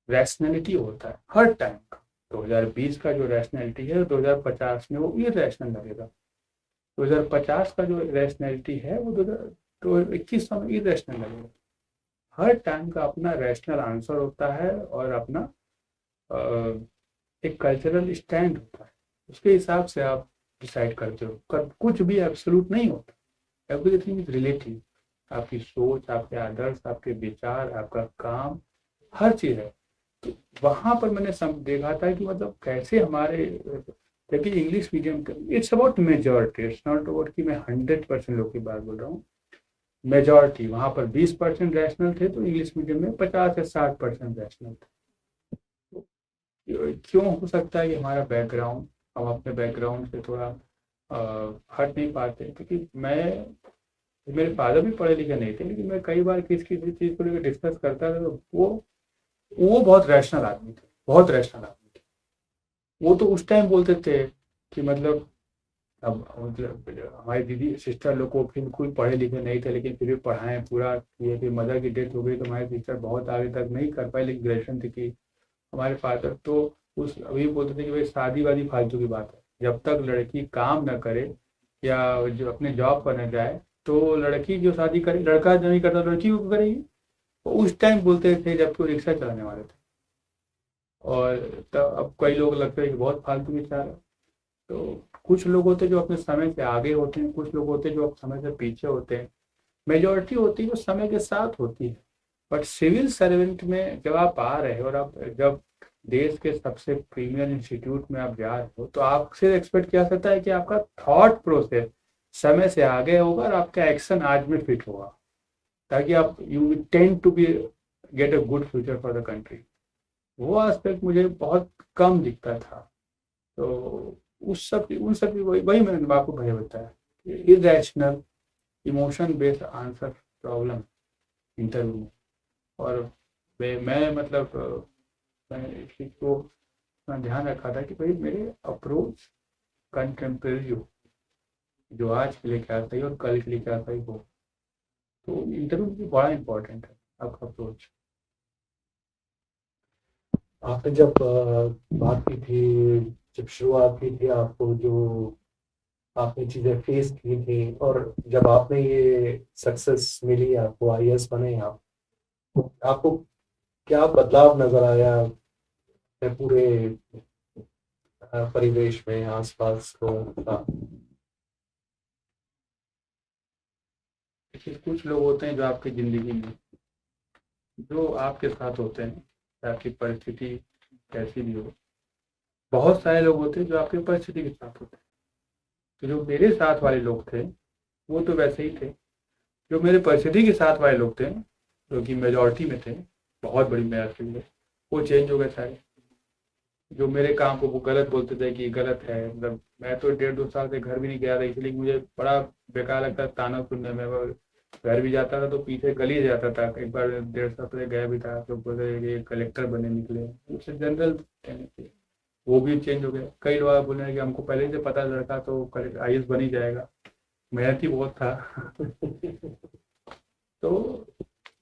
रैशनैलिटी होता है, हर टाइम का। 2020 का जो रैशनैलिटी है 2050 में वो इरेशनल लगेगा, 2050 का जो रैशनैलिटी है वो 2021 में इरेशनल लगेगा। हर टाइम का अपना रैशनल आंसर होता है और अपना अ, एक कल्चरल स्टैंड होता है, उसके हिसाब से आप डिसाइड करते हो। कुछ भी एब्सोल्यूट नहीं होता, एवरीथिंग इज रिलेटिव। आपकी सोच, आपके आदर्श, आपके विचार, आपका काम, हर चीज़ है। तो वहाँ पर मैंने देखा था कि मतलब कैसे हमारे, जबकि इंग्लिश मीडियम का it's about majority, it's not about कि मैं 100% लोग की बात बोल रहा हूँ। मेजॉरिटी वहाँ पर 20% रैशनल थे, तो इंग्लिश मीडियम में 50 या 60% रैशनल थे। क्यों हो सकता है कि हमारा बैकग्राउंड, हम अपने बैकग्राउंड से थोड़ा हट नहीं पाते, क्योंकि मेरे फादर भी पढ़े लिखे नहीं थे, लेकिन मैं कई बार किसी चीज़ को लेकर डिस्कस करता था, तो वो बहुत रैशनल आदमी थे, बहुत रैशनल आदमी थे। वो तो उस टाइम बोलते थे कि मतलब, अब मतलब हमारी दीदी सिस्टर लोग को फिर कोई पढ़े लिखे नहीं थे, लेकिन फिर भी पढ़ाएं पूरा किए। फिर मदर की डेथ हो गई तो हमारे सिस्टर बहुत आगे तक नहीं कर पाए, लेकिन ग्रेजुएशन तक की। हमारे फादर तो उस अभी बोलते थे कि भाई शादी वादी फालतू की बात है, जब तक लड़की काम न करे या जो अपने जॉब पर न जाए, तो लड़की जो शादी करे, लड़का जो नहीं करता लड़की को करेगी। तो उस टाइम बोलते थे जबकि वो रिक्शा चलाने वाले थे। और तब अब कई लोग लगता है कि बहुत फालतू विचार है। तो कुछ लोग होते हैं जो अपने समय से आगे होते हैं, कुछ लोग होते हैं जो समय से पीछे होते हैं। मेजोरिटी होती है जो समय के साथ होती है। बट सिविल सर्वेंट में जब आप आ रहे हो और आप जब देश के सबसे प्रीमियर इंस्टीट्यूट में आप जा रहे हो, तो आपसे एक्सपेक्ट किया जाता है कि आपका थॉट प्रोसेस समय से आगे होगा और आपका एक्शन आज में फिट होगा, ताकि आप you tend to be get a good future for the country. वो एस्पेक्ट मुझे बहुत कम दिखता था। तो उन सब की वही वही मैंने आपको भैया बताया, irrational emotion based answer problem interview में। और मैं मतलब मैं इस चीज़ को अपना ध्यान रखा था कि भाई मेरे अप्रोच कंटेम्प्रेरी हो, जो आज के लिए क्या सही और कल के लिए क्या सही हो। तो इंटरव्यू भी बड़ा इंपॉर्टेंट है, आपका अप्रोच। आपने जब बात की थी, जब शुरुआत की थी, आपको जो आपने चीजें फेस की थी, और जब आपने ये सक्सेस मिली, आपको आईएएस बने आप, तो आपको क्या बदलाव नजर आया अपने पूरे परिवेश में, आसपास को था? देखिए, कुछ लोग होते हैं जो आपकी ज़िंदगी में, जो आपके साथ होते हैं, चाहे आपकी परिस्थिति कैसी भी हो। बहुत सारे लोग होते हैं जो आपकी परिस्थिति के साथ होते हैं। तो जो मेरे साथ वाले लोग थे वो तो वैसे ही थे। जो मेरे परिस्थिति के साथ वाले लोग थे, जो कि मेजॉरिटी में थे, बहुत बड़ी मेजॉरिटी में, वो चेंज हो गए सारे। जो मेरे काम को वो गलत बोलते थे कि गलत है, मतलब मैं तो 1.5-2 साल से घर भी नहीं गया था, इसलिए मुझे बड़ा बेकार लगता था ताना सुनने में। मैं घर भी जाता था तो पीछे गली जाता था। एक बार 1.5 साल पहले गया भी था, तो बोलते ये कलेक्टर बनने निकले, उससे जनरल वो भी चेंज हो गया। कई लोग बोल रहे हैं कि हमको पहले से पता लड़का तो आईएएस बन ही जाएगा, मेहनती बहुत था। तो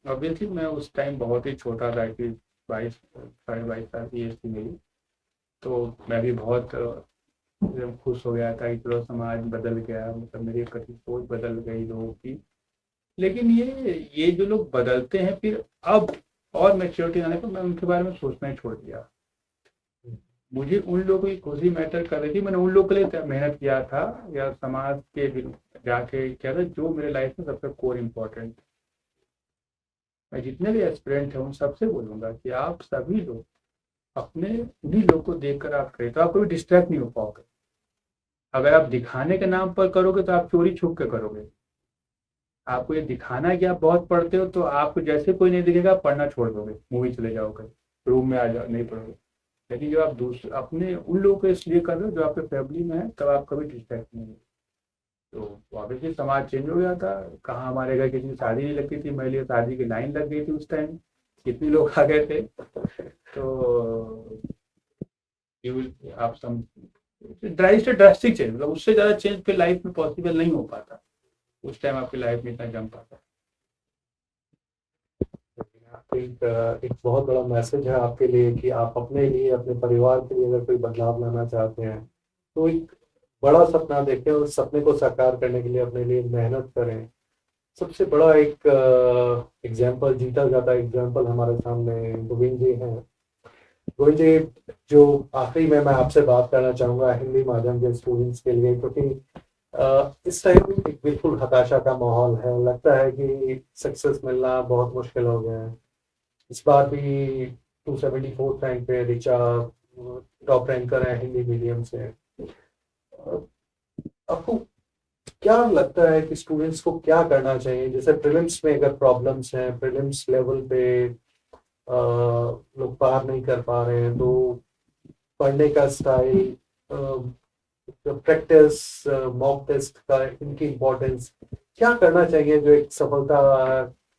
ऑब्वियसली मैं उस टाइम बहुत ही छोटा था कि 22 साढ़े 22 साल की एज थी मेरी। तो मैं भी बहुत एकदम खुश हो गया था कि चलो समाज बदल गया, मतलब मेरी कथी सोच बदल गई लोगों की। लेकिन ये जो लोग बदलते हैं फिर अब और मैच्योरिटी आने पर मैं उनके बारे में सोचना ही छोड़ दिया। मुझे उन लोगों की खुशी मैटर कर रही थी, मैंने उन लोगों के लिए मेहनत किया था या समाज के जाके किया था जो मेरे लाइफ में सबसे कोर इम्पोर्टेंट। मैं जितने भी एस्पिरेंट हैं उन सबसे बोलूंगा कि आप सभी लोग अपने उन्हीं लोग को देखकर आप करें, तो आप कभी डिस्ट्रैक्ट नहीं हो पाओगे। अगर आप दिखाने के नाम पर करोगे तो आप चोरी छुप के करोगे। आपको ये दिखाना है कि आप बहुत पढ़ते हो, तो आपको जैसे कोई नहीं दिखेगा आप पढ़ना छोड़ दोगे, मूवी चले जाओगे, रूम में आ जाओ, नहीं पढ़ोगे। लेकिन जब आप दूसरे अपने उन लोगों को इसलिए कर रहे हो जो आपके फैमिली में है, तब आप कभी डिस्ट्रैक्ट नहीं हो। तो ऑब्वियसली समाज चेंज हो गया था। कहाँ हमारे घर किसी की शादी नहीं लगती थी, मेरे लिए शादी की लाइन लग गई थी उस टाइम, कितने लोग आ गए थे। तो आप सम ड्रास्टिक चेंज, मतलब उससे ज़्यादा चेंज फिर लाइफ में पॉसिबल नहीं हो पाता। उस टाइम आपकी लाइफ में इतना जम पाता। एक बहुत बड़ा मैसेज है आपके लिए कि आप अपने लिए, अपने परिवार के लिए अगर कोई बदलाव लाना चाहते हैं तो एक बड़ा सपना देखें और उस सपने को साकार करने के लिए अपने लिए मेहनत करें। सबसे बड़ा एक एग्जाम्पल, जीता जाता एग्जाम्पल हमारे सामने गोविंद जी हैं। गोविंद जी, जो आखिरी में मैं आपसे बात करना चाहूंगा हिंदी माध्यम के स्टूडेंट्स के लिए, क्योंकि इस टाइम एक बिल्कुल हताशा का माहौल है। लगता है कि सक्सेस मिलना बहुत मुश्किल हो गया है। इस बार भी 274 रैंक पे ऋचा टॉप रैंकर है हिंदी मीडियम से। आपको क्या लगता है कि स्टूडेंट्स को क्या करना चाहिए? जैसे प्रीलिम्स में अगर प्रॉब्लम्स हैं, प्रीलिम्स लेवल पे लोग पार नहीं कर पा रहे हैं, तो पढ़ने का स्टाइल, प्रैक्टिस, मॉक टेस्ट का, इनकी इम्पोर्टेंस, क्या करना चाहिए जो एक सफलता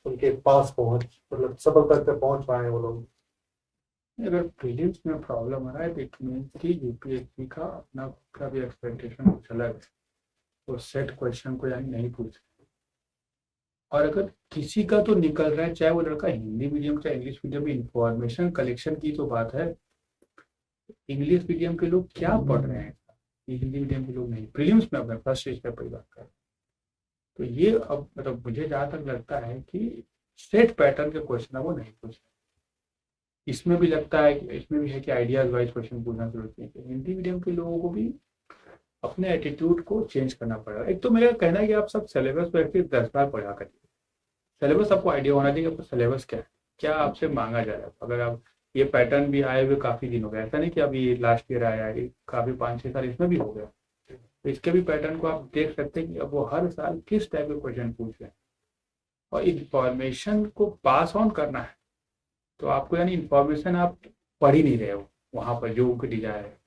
उनके पास पहुंच, मतलब सफलता तक पहुंच पाए वो लोग? अगर प्रीलिम्स में प्रॉब्लम आ रहा है तो इट मीन्स कि यूपीएससी का अपना का भी एक्सपेक्टेशन कुछ अलग है, वो सेट क्वेश्चन को यानी नहीं पूछ रहे। और अगर किसी का तो निकल रहा है, चाहे वो लड़का हिंदी मीडियम चाहे इंग्लिश मीडियम में, इंफॉर्मेशन कलेक्शन की तो बात है। इंग्लिश मीडियम के लोग क्या पढ़ रहे हैं ये हिंदी मीडियम के लोग नहीं, प्रीलिम्स में अपने फर्स्ट स्टेज पर बात कर। तो ये अब मतलब मुझे जहाँ तक लगता है कि सेट पैटर्न के क्वेश्चन है वो नहीं पूछ रहे। इसमें भी लगता है कि इसमें भी है कि आइडियाज वाइज क्वेश्चन पूछना जरूरत नहीं है। हिंदी मीडियम के लोगों को भी अपने एटीट्यूड को चेंज करना पड़ेगा। एक तो मेरा कहना है कि आप सब सिलेबस को एटलीस्ट 10 बार पढ़ा करिए। सिलेबस आपको आइडिया होना चाहिए, आपका सिलेबस क्या है, क्या आपसे मांगा जा रहा है। अगर आप ये पैटर्न भी आए हुए काफ़ी दिन हो गया, ऐसा नहीं कि अभी लास्ट ईयर आया है, काफ़ी 5-6 साल इसमें भी हो गया। तो इसके भी पैटर्न को आप देख सकते हैं कि अब वो हर साल किस टाइप के क्वेश्चन पूछ रहे हैं। और इंफॉर्मेशन को पास ऑन करना है, तो आपको यानी इंफॉर्मेशन आप पढ़ ही नहीं रहे हो वहाँ पर जो उनकी डिजायर है।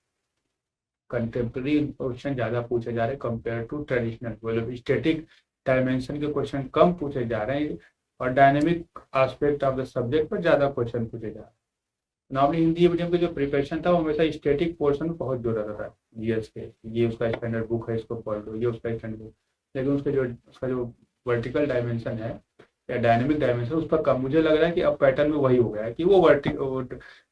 कंटेम्प्रेरी इंफॉर्मेशन ज़्यादा पूछे जा रहे हैं कंपेयर टू ट्रेडिशनल, मतलब स्टैटिक डायमेंशन के क्वेश्चन कम पूछे जा रहे हैं और dynamic aspect of the subject पर ज़्यादा क्वेश्चन पूछे जा रहे हैं। नॉर्मली हिंदी मीडियम का जो प्रिपरेशन था वो हमेशा स्टैटिक पोर्शन में बहुत जोर रहता था, जीएस के, ये उसका स्टैंडर्ड बुक है इसको पढ़ लो, ये उसका स्टैंडर्ड बुक। लेकिन उसका जो वर्टिकल डायमेंशन है या डायनेमिक डायमेंशन उस पर कम, मुझे लग रहा है कि अब पैटर्न में वही हो गया है कि वो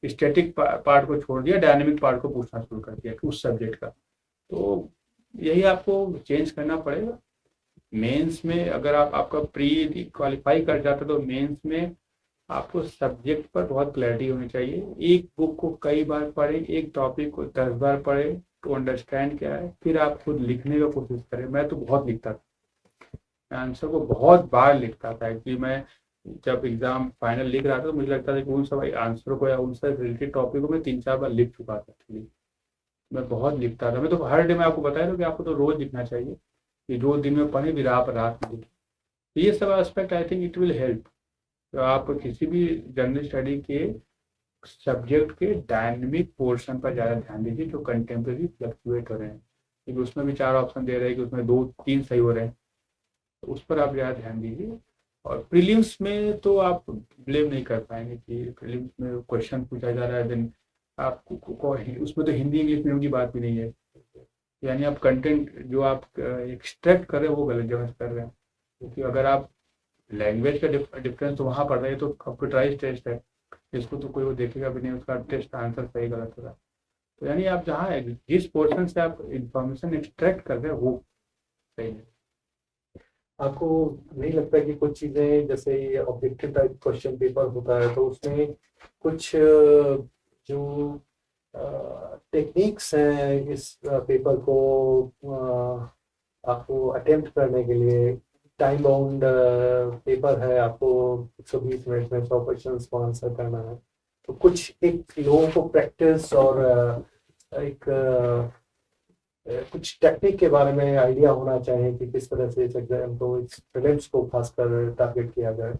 स्टैटिक पार्ट को छोड़ दिया, डायनेमिक पार्ट को पूछना शुरू कर दिया उस सब्जेक्ट का। तो यही आपको चेंज करना पड़ेगा। मेंस में अगर आपका प्री क्वालिफाई कर जाता तो मेंस में आपको सब्जेक्ट पर बहुत क्लैरिटी होनी चाहिए। एक बुक को कई बार पढ़ें, एक टॉपिक को 10 बार पढ़ें टू अंडरस्टैंड क्या है, फिर आप खुद लिखने का कोशिश करें। मैं तो बहुत लिखता था, मैं आंसर को बहुत बार लिखता था कि मैं जब एग्जाम फाइनल लिख रहा था तो मुझे लगता था कि उन सब आंसर को या उनसे रिलेटेड टॉपिक को मैं 3-4 बार लिख चुका था। मैं बहुत लिखता था। मैं तो हर डे मैं आपको बताया था कि आपको तो रोज लिखना चाहिए, कि रोज दिन में पढ़े फिर आप रात में लिखें। तो ये सब aspect I think it will help. तो आप किसी भी जनरल स्टडी के सब्जेक्ट के डायनेमिक पोर्शन पर ज़्यादा ध्यान दीजिए जो कंटेम्प्रेरी फ्लक्चुएट हो रहे हैं, क्योंकि उसमें भी 4 ऑप्शन दे रहे हैं कि उसमें 2-3 सही हो रहे हैं, तो उस पर आप ज़्यादा ध्यान दीजिए। और प्रीलिम्स में तो आप ब्लेम नहीं कर पाएंगे कि प्रीलिम्स में क्वेश्चन पूछा जा रहा है, देन आपको उसमें तो हिंदी इंग्लिश मीडियम की बात भी नहीं है, यानी आप कंटेंट जो आप एक्सट्रैक्ट कर रहे हैं वो गलत जगह से कर रहे हैं। क्योंकि अगर आप लैंग्वेज का डिफरेंस तो वहाँ पड़ रहा है, तो कंप्यूटराइज टेस्ट है, इसको तो कोई वो देखेगा भी नहीं, उसका टेस्ट आंसर सही गलत होगा। तो यानी आप जहाँ जिस पोर्शन से आप इंफॉर्मेशन एक्सट्रैक्ट कर रहे हो वो सही है। आपको नहीं लगता कि कुछ चीजें जैसे ये ऑब्जेक्टिव टाइप क्वेश्चन पेपर होता है तो उसमें कुछ जो टेक्निक्स हैं इस पेपर को आपको अटेम्प्ट करने के लिए, टाइम बाउंड पेपर है, आपको 120 मिनट में 100 क्वेश्चंस को आंसर करना है, तो कुछ एक लोगों को प्रैक्टिस और एक कुछ टेक्निक के बारे में आइडिया होना चाहिए कि किस तरह से इस एग्जाम को, इस प्रीलिम्स को खासकर टारगेट किया जाए।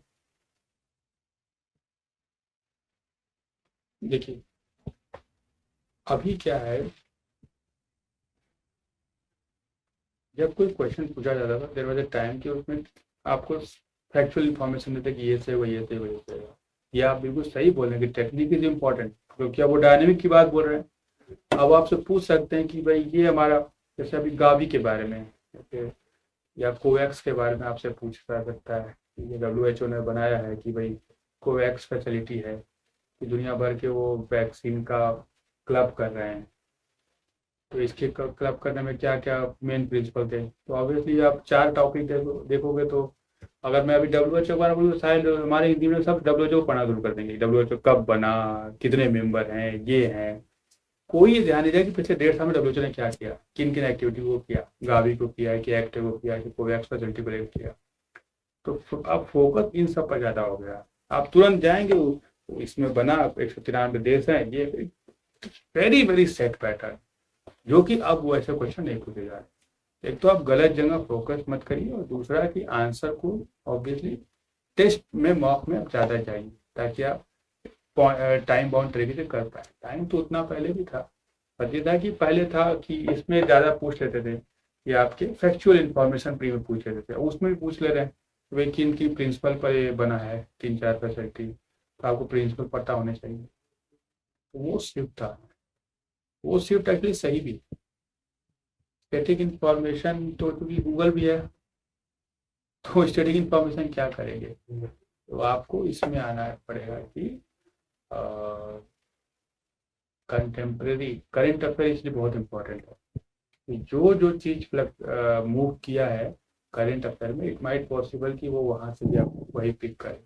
देखिए अभी क्या है, जब कोई क्वेश्चन पूछा जाता था देयर वाज अ टाइम कि उसमें आपको फैक्चुअल इन्फॉर्मेशन देते कि ये से वो ये से वो ये से। ये आप बिल्कुल सही बोल रहे हैं कि टेक्निक इज इम्पोर्टेंट, क्योंकि अब वो डायनेमिक की बात बोल रहे हैं। अब आपसे पूछ सकते हैं कि भाई ये हमारा, जैसे अभी गावी के बारे में या कोवैक्स के बारे में आपसे पूछा जा सकता है। ये WHO ने बनाया है कि भाई कोवैक्स फैसिलिटी है कि दुनिया भर के वो वैक्सीन का क्लब कर रहे हैं। तो इसके क्लब करने में क्या क्या मेन प्रिंसिपल थे, तो ऑब्वियसली आप 4 टॉपिक देखोगे तो अगर मैं अभी WHO के बारे में बोलूँ, शायद हमारे हिंदी में सब WHO को पढ़ना शुरू कर देंगे। WHO कब बना, कितने मेंबर हैं, ये हैं, कोई ये ध्यान नहीं दिया कि पिछले 1.5 साल में WHO ने क्या किया, किन किन एक्टिविटी को किया, गावी को किया, कि एक्ट को किया, कि कोवैक्स फैसिलिटी को लेकर किया। तो अब फोकस इन सब पर ज़्यादा हो गया। आप तुरंत जाएंगे इसमें बना 193 देश हैं, ये वेरी वेरी सेट पैटर्न, जो कि अब वैसे क्वेश्चन नहीं पूछे जा रहे। एक तो आप गलत जगह फोकस मत करिए, और दूसरा कि आंसर को ऑब्वियसली टेस्ट में मॉक में आप ज़्यादा जाइए, ताकि आप टाइम बाउंड तरीके से कर पाए। टाइम तो उतना पहले भी था, पर ये था कि पहले था कि इसमें ज़्यादा पूछ लेते थे कि आपके फैक्चुअल इन्फॉर्मेशन प्री में पूछ लेते थे, उसमें भी पूछ ले रहे हैं वे किन की प्रिंसिपल पर ये बना है 3-4 फैसिलिटी, तो आपको प्रिंसिपल पता होने चाहिए। तो वो शिफ्ट था, वो शिफ्ट एक्चुअली सही भी। स्टैटिक इंफॉर्मेशन तो क्योंकि गूगल भी है, तो स्टैटिक इंफॉर्मेशन क्या करेंगे, तो आपको इसमें आना पड़ेगा कि कंटेम्प्रेरी करेंट अफेयर इसलिए बहुत इंपॉर्टेंट है कि जो जो चीज़ मूव किया है करेंट अफेयर में, इट माइट पॉसिबल कि वो वहाँ से भी आप वही पिक करें।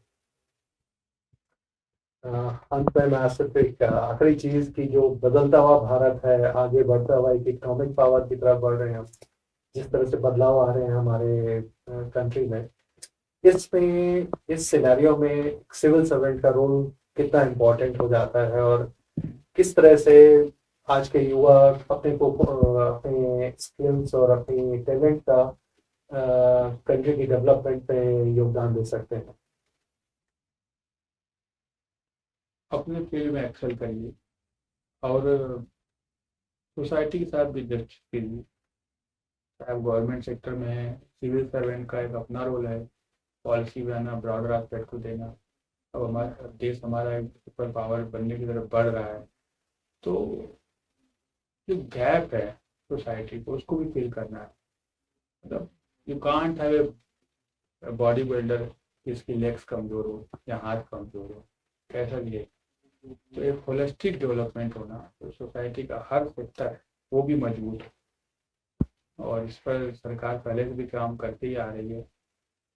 अंत में मैं आपसे एक आखिरी चीज की, जो बदलता हुआ भारत है, आगे बढ़ता हुआ एक इकोनॉमिक पावर की तरफ बढ़ रहे हैं हम, जिस तरह से बदलाव आ रहे हैं हमारे कंट्री में, इसमें इस सिनेरियो में सिविल सर्वेंट का रोल कितना इम्पोर्टेंट हो जाता है, और किस तरह से आज के युवा अपने को अपने स्किल्स और अपनी टैलेंट का कंट्री की डेवलपमेंट में योगदान दे सकते हैं। अपने फील्ड में एक्सेल करिए, और सोसाइटी के साथ भी जस्ट कीजिए। चाहे गवर्नमेंट सेक्टर में है, सिविल सर्वेंट का एक अपना रोल है, पॉलिसी बनाना, ब्रॉडर एस्पेक्ट को देना। अब हमारा देश हमारा एक सुपर पावर बनने की तरफ बढ़ रहा है, तो जो गैप है सोसाइटी को, उसको भी फिल करना है। मतलब you can't have a body builder जिसकी लेग्स कमजोर हो या हाथ कमजोर हो, कैसा भी है। तो एक होलिस्टिक डेवलपमेंट होना, तो सोसाइटी का हर सेक्टर वो भी मजबूत है, और इस पर सरकार पहले से भी काम करती ही आ रही है।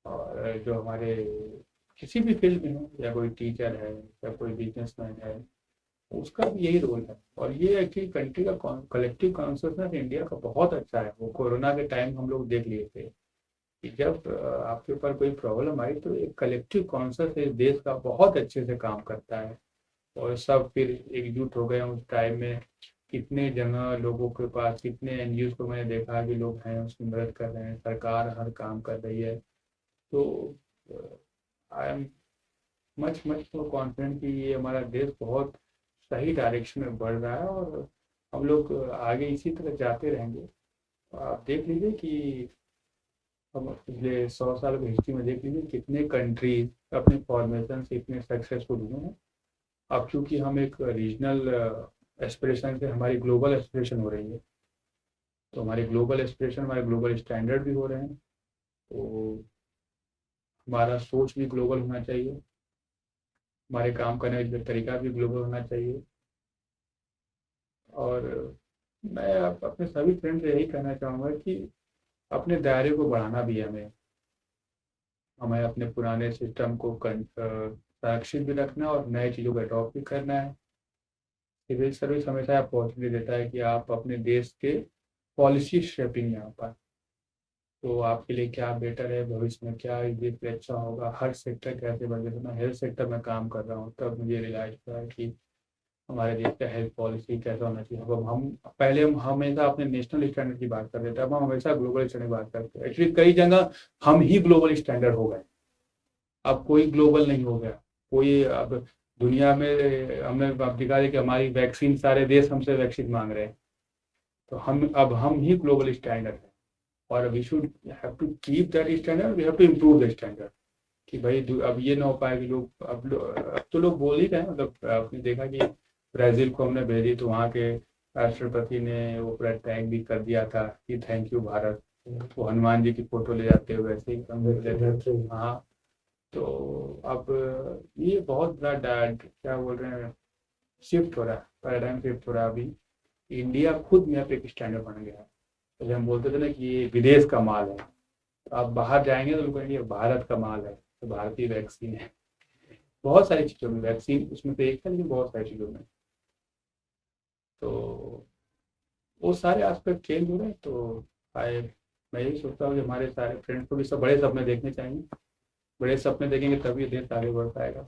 और जो हमारे किसी भी फील्ड में हो, या कोई टीचर है या कोई बिजनेसमैन है, उसका भी यही रोल है। और ये एक्चुअली कंट्री का कलेक्टिव कॉन्शियसनेस इंडिया का बहुत अच्छा है। वो कोरोना के टाइम हम लोग देख लिए थे कि जब आपके ऊपर कोई प्रॉब्लम आई तो एक कलेक्टिव कॉन्शियस देश का बहुत अच्छे से काम करता है, और सब फिर एकजुट हो गए उस टाइम में। कितने जगह लोगों के पास, कितने NGOs को मैंने देखा कि लोग हैं उसकी मदद कर रहे हैं, सरकार हर काम कर रही है। तो I am much much more confident कि ये हमारा देश बहुत सही डायरेक्शन में बढ़ रहा है, और हम लोग आगे इसी तरह जाते रहेंगे। आप देख लीजिए कि हम पिछले 100 साल की हिस्ट्री में देख लीजिए कितने कंट्रीज अपने फॉर्मेशन से इतने सक्सेसफुल हुए हैं। अब चूंकि हम एक रीजनल एस्पिरेशन से हमारी ग्लोबल एस्पिरेशन हो रही है, तो हमारे ग्लोबल एस्पिरेशन, हमारे ग्लोबल स्टैंडर्ड भी हो रहे हैं। तो हमारा सोच भी ग्लोबल होना चाहिए, हमारे काम करने का तरीका भी ग्लोबल होना चाहिए। और मैं अपने सभी फ्रेंड से यही कहना चाहूँगा कि अपने दायरे को बढ़ाना भी है हमें। हमें अपने पुराने सिस्टम को संरक्षित भी रखना है और नए चीज़ों को अडॉप्ट भी करना है। सिविल सर्विस हमेशा अपॉर्चुनिटी देता है कि आप अपने देश के पॉलिसी शेपिंग यहाँ पर, तो आपके लिए क्या बेटर है, भविष्य में क्या ये पे अच्छा होगा, हर सेक्टर कैसे बदले। तो मैं हेल्थ सेक्टर में काम कर रहा हूँ, तब मुझे रियलाइज हुआ कि हमारे देश का हेल्थ पॉलिसी कैसा होना चाहिए। अब हम पहले हम हमेशा अपने नेशनल स्टैंडर्ड की बात करते थे, अब हम हमेशा ग्लोबल स्टैंडर्ड की बात करते हैं। एक्चुअली कई जगह हम ही ग्लोबल स्टैंडर्ड हो गए, अब कोई ग्लोबल नहीं हो गया कोई। अब दुनिया में हमने अब दिखा दिया कि हमारी वैक्सीन, सारे देश हमसे वैक्सीन मांग रहे हैं, तो हम ही ग्लोबल स्टैंडर्ड है। और we should have to keep that standard, we have to improve the standard. कि भाई अब ये ना हो पाए कि लोग अब तो लोग बोल ही रहे हैं। मतलब आपने देखा कि ब्राज़ील को हमने भेजी तो वहाँ के राष्ट्रपति ने वो पूरा टैग भी कर दिया था कि थैंक यू भारत। वो हनुमान जी की फोटो ले जाते हुए ऐसे ही हम लेते। हाँ, तो अब ये बहुत बड़ा क्या बोल रहे हैं, शिफ्ट हो रहा है, पैराडाइम शिफ्ट हो रहा है। अभी इंडिया खुद में अब एक स्टैंडर्ड बन गया है। पहले हम बोलते थे ना कि ये विदेश का माल है, तो आप बाहर जाएंगे तो लोग कहेंगे भारत का माल है, तो भारतीय वैक्सीन है। बहुत सारी चीज़ों में वैक्सीन उसमें से एक है, लेकिन बहुत सारी चीज़ों में। तो वो सारे एस्पेक्ट चेंज हो रहे हैं। तो आए मैं यही सोचता हूँ कि हमारे सारे फ्रेंड्स को भी सब बड़े सपने देखने चाहिए। बड़े सपने देखेंगे तभी देश आगे बढ़ पाएगा।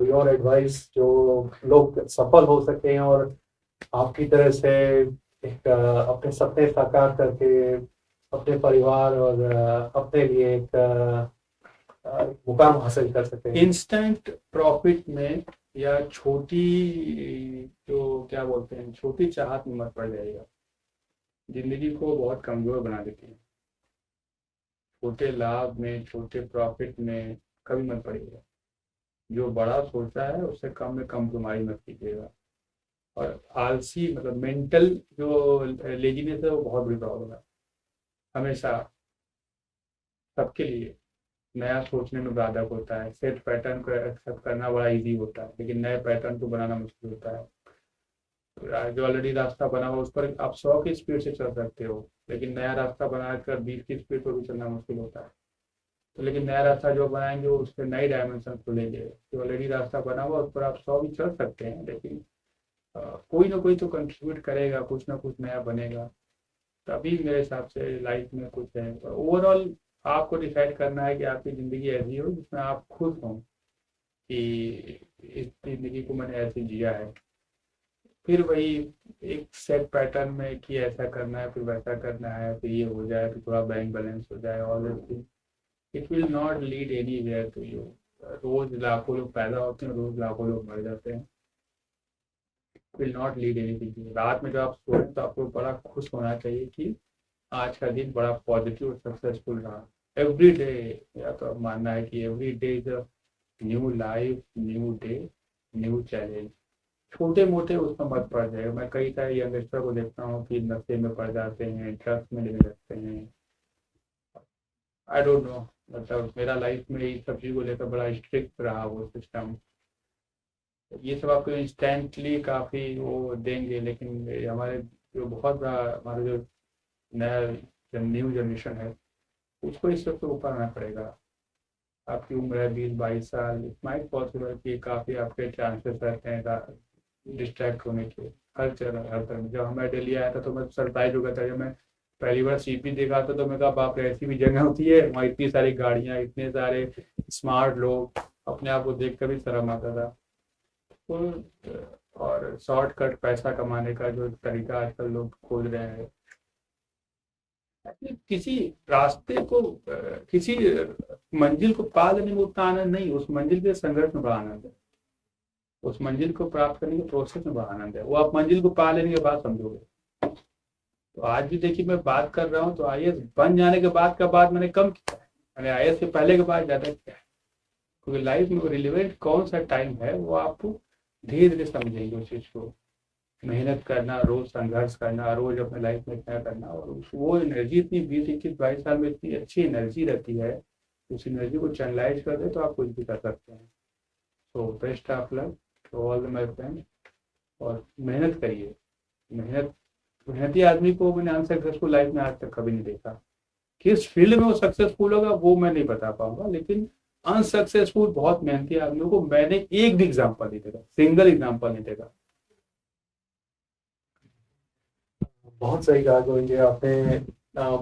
कोई और एडवाइस जो लोग सफल हो सके और आपकी तरह से एक अपने सपने साकार करके अपने परिवार और अपने लिए एक मुकाम हासिल कर सके? इंस्टेंट प्रॉफिट में या छोटी, जो क्या बोलते हैं, छोटी चाहत में मत पड़ जाइएगा, जिंदगी को बहुत कमजोर बना देती है। छोटे लाभ में, छोटे प्रॉफिट में कभी मत पड़िएगा। जो बड़ा सोचता है उससे कम में कंप्रोमाइज मत कीजिएगा। और आलसी, मतलब मेंटल जो लेजीनेस है, वो बहुत बड़ी प्रॉब्लम है। हमेशा सबके लिए नया सोचने में बाधक होता है। सेट पैटर्न को एक्सेप्ट करना बड़ा इजी होता है, लेकिन नए पैटर्न को बनाना मुश्किल होता है। जो ऑलरेडी रास्ता बना हुआ उस पर आप 100 की स्पीड से चल सकते हो, लेकिन नया रास्ता बनाकर 20 की स्पीड पर भी चलना मुश्किल होता है। तो लेकिन नया रास्ता जो बनाएंगे उस पर नई डायमेंशन खुलेंगे। जो ऑलरेडी रास्ता बना हुआ उस पर आप 100 भी चल सकते हैं, लेकिन कोई ना कोई तो कंट्रीब्यूट करेगा, कुछ ना कुछ नया बनेगा, तभी मेरे हिसाब से लाइफ में कुछ है। ओवरऑल आपको डिसाइड करना है कि आपकी ज़िंदगी ऐसी हो जिसमें आप खुश हों कि इस ज़िंदगी को मैंने ऐसे जिया है। फिर वही एक सेट पैटर्न में कि ऐसा करना है, फिर वैसा करना है, फिर ये हो जाए, फिर थोड़ा बैंक बैलेंस हो जाए, all this, it will not lead anywhere to you. रोज लाखों लोग पैदा होते हैं, रोज लाखों लोग मर जाते हैं। Will not lead anything. रात में जब आप सोए तो आपको बड़ा खुश होना चाहिए कि आज का दिन बड़ा पॉजिटिव और सक्सेसफुल रहा। एवरी डे, या तो अब मानना है कि every day is a new life, new day, new challenge. छोटे मोटे उसमें मत पड़ जाएगा। मैं कई सारे यंगस्टर को देखता हूँ कि नशे में पड़ जाते हैं, ड्रग्स में लेने लगते हैं। आई डोंट नो, मतलब मेरा लाइफ में इस सब चीज़ को लेकर बड़ा स्ट्रिक्ट रहा वो सिस्टम। ये सब आपको इंस्टेंटली काफ़ी वो देंगे, लेकिन ये हमारे जो बहुत बड़ा हमारा जो नया न्यू जनरेशन है, उसको इस सब से ऊपर आना पड़ेगा। आपकी उम्र है 20-22 साल, इट माइट पॉसिबल कि काफ़ी आपके चांसेस रहते हैं डिस्ट्रैक्ट होने के। हर तरह। जब मैं दिल्ली आया था तो मैं सरप्राइज हो गया था। जब मैं पहली बार सीपी देखा था तो मैं कहा बाप रे, ऐसी भी जगह होती है, वहाँ इतनी सारी गाड़ियाँ, इतने सारे स्मार्ट लोग। अपने आप को देख कर भी शर्म आता था। तो और शॉर्टकट पैसा कमाने का जो तरीका आजकल लोग खोज रहे हैं, किसी रास्ते को किसी मंजिल को पा लेने में उतना आनंद नहीं, उस मंजिल के संघर्ष में बड़ा आनंद है। उस मंजिल को प्राप्त करने के प्रोसेस में बड़ा आनंद है। वो आप मंजिल को पा लेने के बाद समझोगे। तो आज भी देखिए मैं बात कर रहा हूँ तो आईएएस बन जाने के बाद का बात मैंने कम किया है, मैंने आईएएस के पहले के बाद ज़्यादा किया है। क्योंकि लाइफ में रिलेवेंट कौन सा टाइम है वो आप धीरे धीरे समझेंगे उस चीज़ को। मेहनत करना, रोज संघर्ष करना, रोज अपने लाइफ में क्या करना, और वो एनर्जी इतनी 20, 21, 22 साल में इतनी अच्छी एनर्जी रहती है, उस एनर्जी को चैनलाइज कर दे तो आप कुछ भी कर सकते हैं। तो best of luck to all my friend, और मेहनत करिए। मेहनती आदमी को मैंने अनसक्सेसफुल लाइफ में आज तक कभी नहीं देखा। किस फील्ड में वो सक्सेसफुल होगा वो मैं नहीं बता पाऊंगा, लेकिन अनसक्सेसफुल बहुत मेहनती आदमियों को मैंने एक भी एग्जाम्पल नहीं देखा, सिंगल एग्जाम्पल नहीं देखा। बहुत सही कहा गोविंद जी आपने।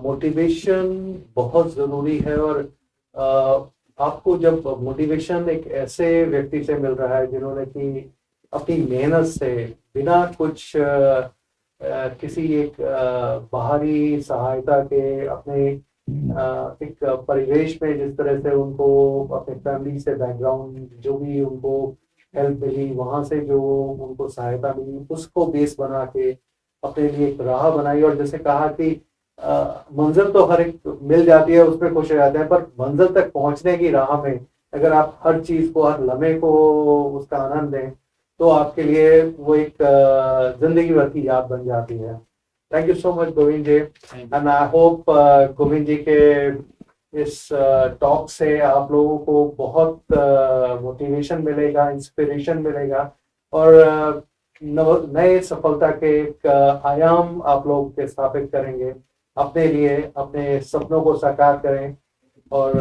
मोटिवेशन बहुत जरूरी है, और आपको जब मोटिवेशन एक ऐसे व्यक्ति से मिल रहा है जिन्होंने कि अपनी मेहनत से बिना कुछ किसी एक बाहरी सहायता के अपने एक परिवेश में जिस तरह से उनको अपने फैमिली से बैकग्राउंड जो भी उनको हेल्प मिली, वहां से जो उनको सहायता मिली, उसको बेस बना के अपने लिए एक राह बनाई। और जैसे कहा कि मंजिल तो हर एक मिल जाती है, उसमें खुश हो जाते हैं, पर मंजिल तक पहुंचने की राह में अगर आप हर चीज को, हर लम्हे को उसका आनंद दें, तो आपके लिए वो एक जिंदगी भर की याद बन जाती है। Thank you so much Govind ji, and I hope Govind ji के इस टॉक से आप लोगों को बहुत मोटिवेशन मिलेगा, इंस्पिरेशन मिलेगा, और नए सफलता के एक आयाम आप लोग के स्थापित करेंगे अपने लिए, अपने सपनों को साकार करें। और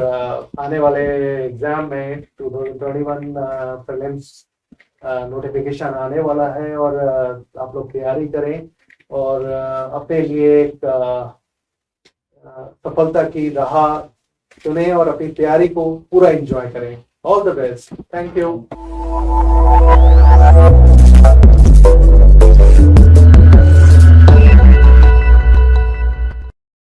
आने वाले एग्जाम में 2021 प्रीलिम्स नोटिफिकेशन आने वाला है, और आप लोग तैयारी करें और अपने लिए एक सफलता की राह चुनें और अपनी तैयारी को पूरा एंजॉय करें। All the best, thank you.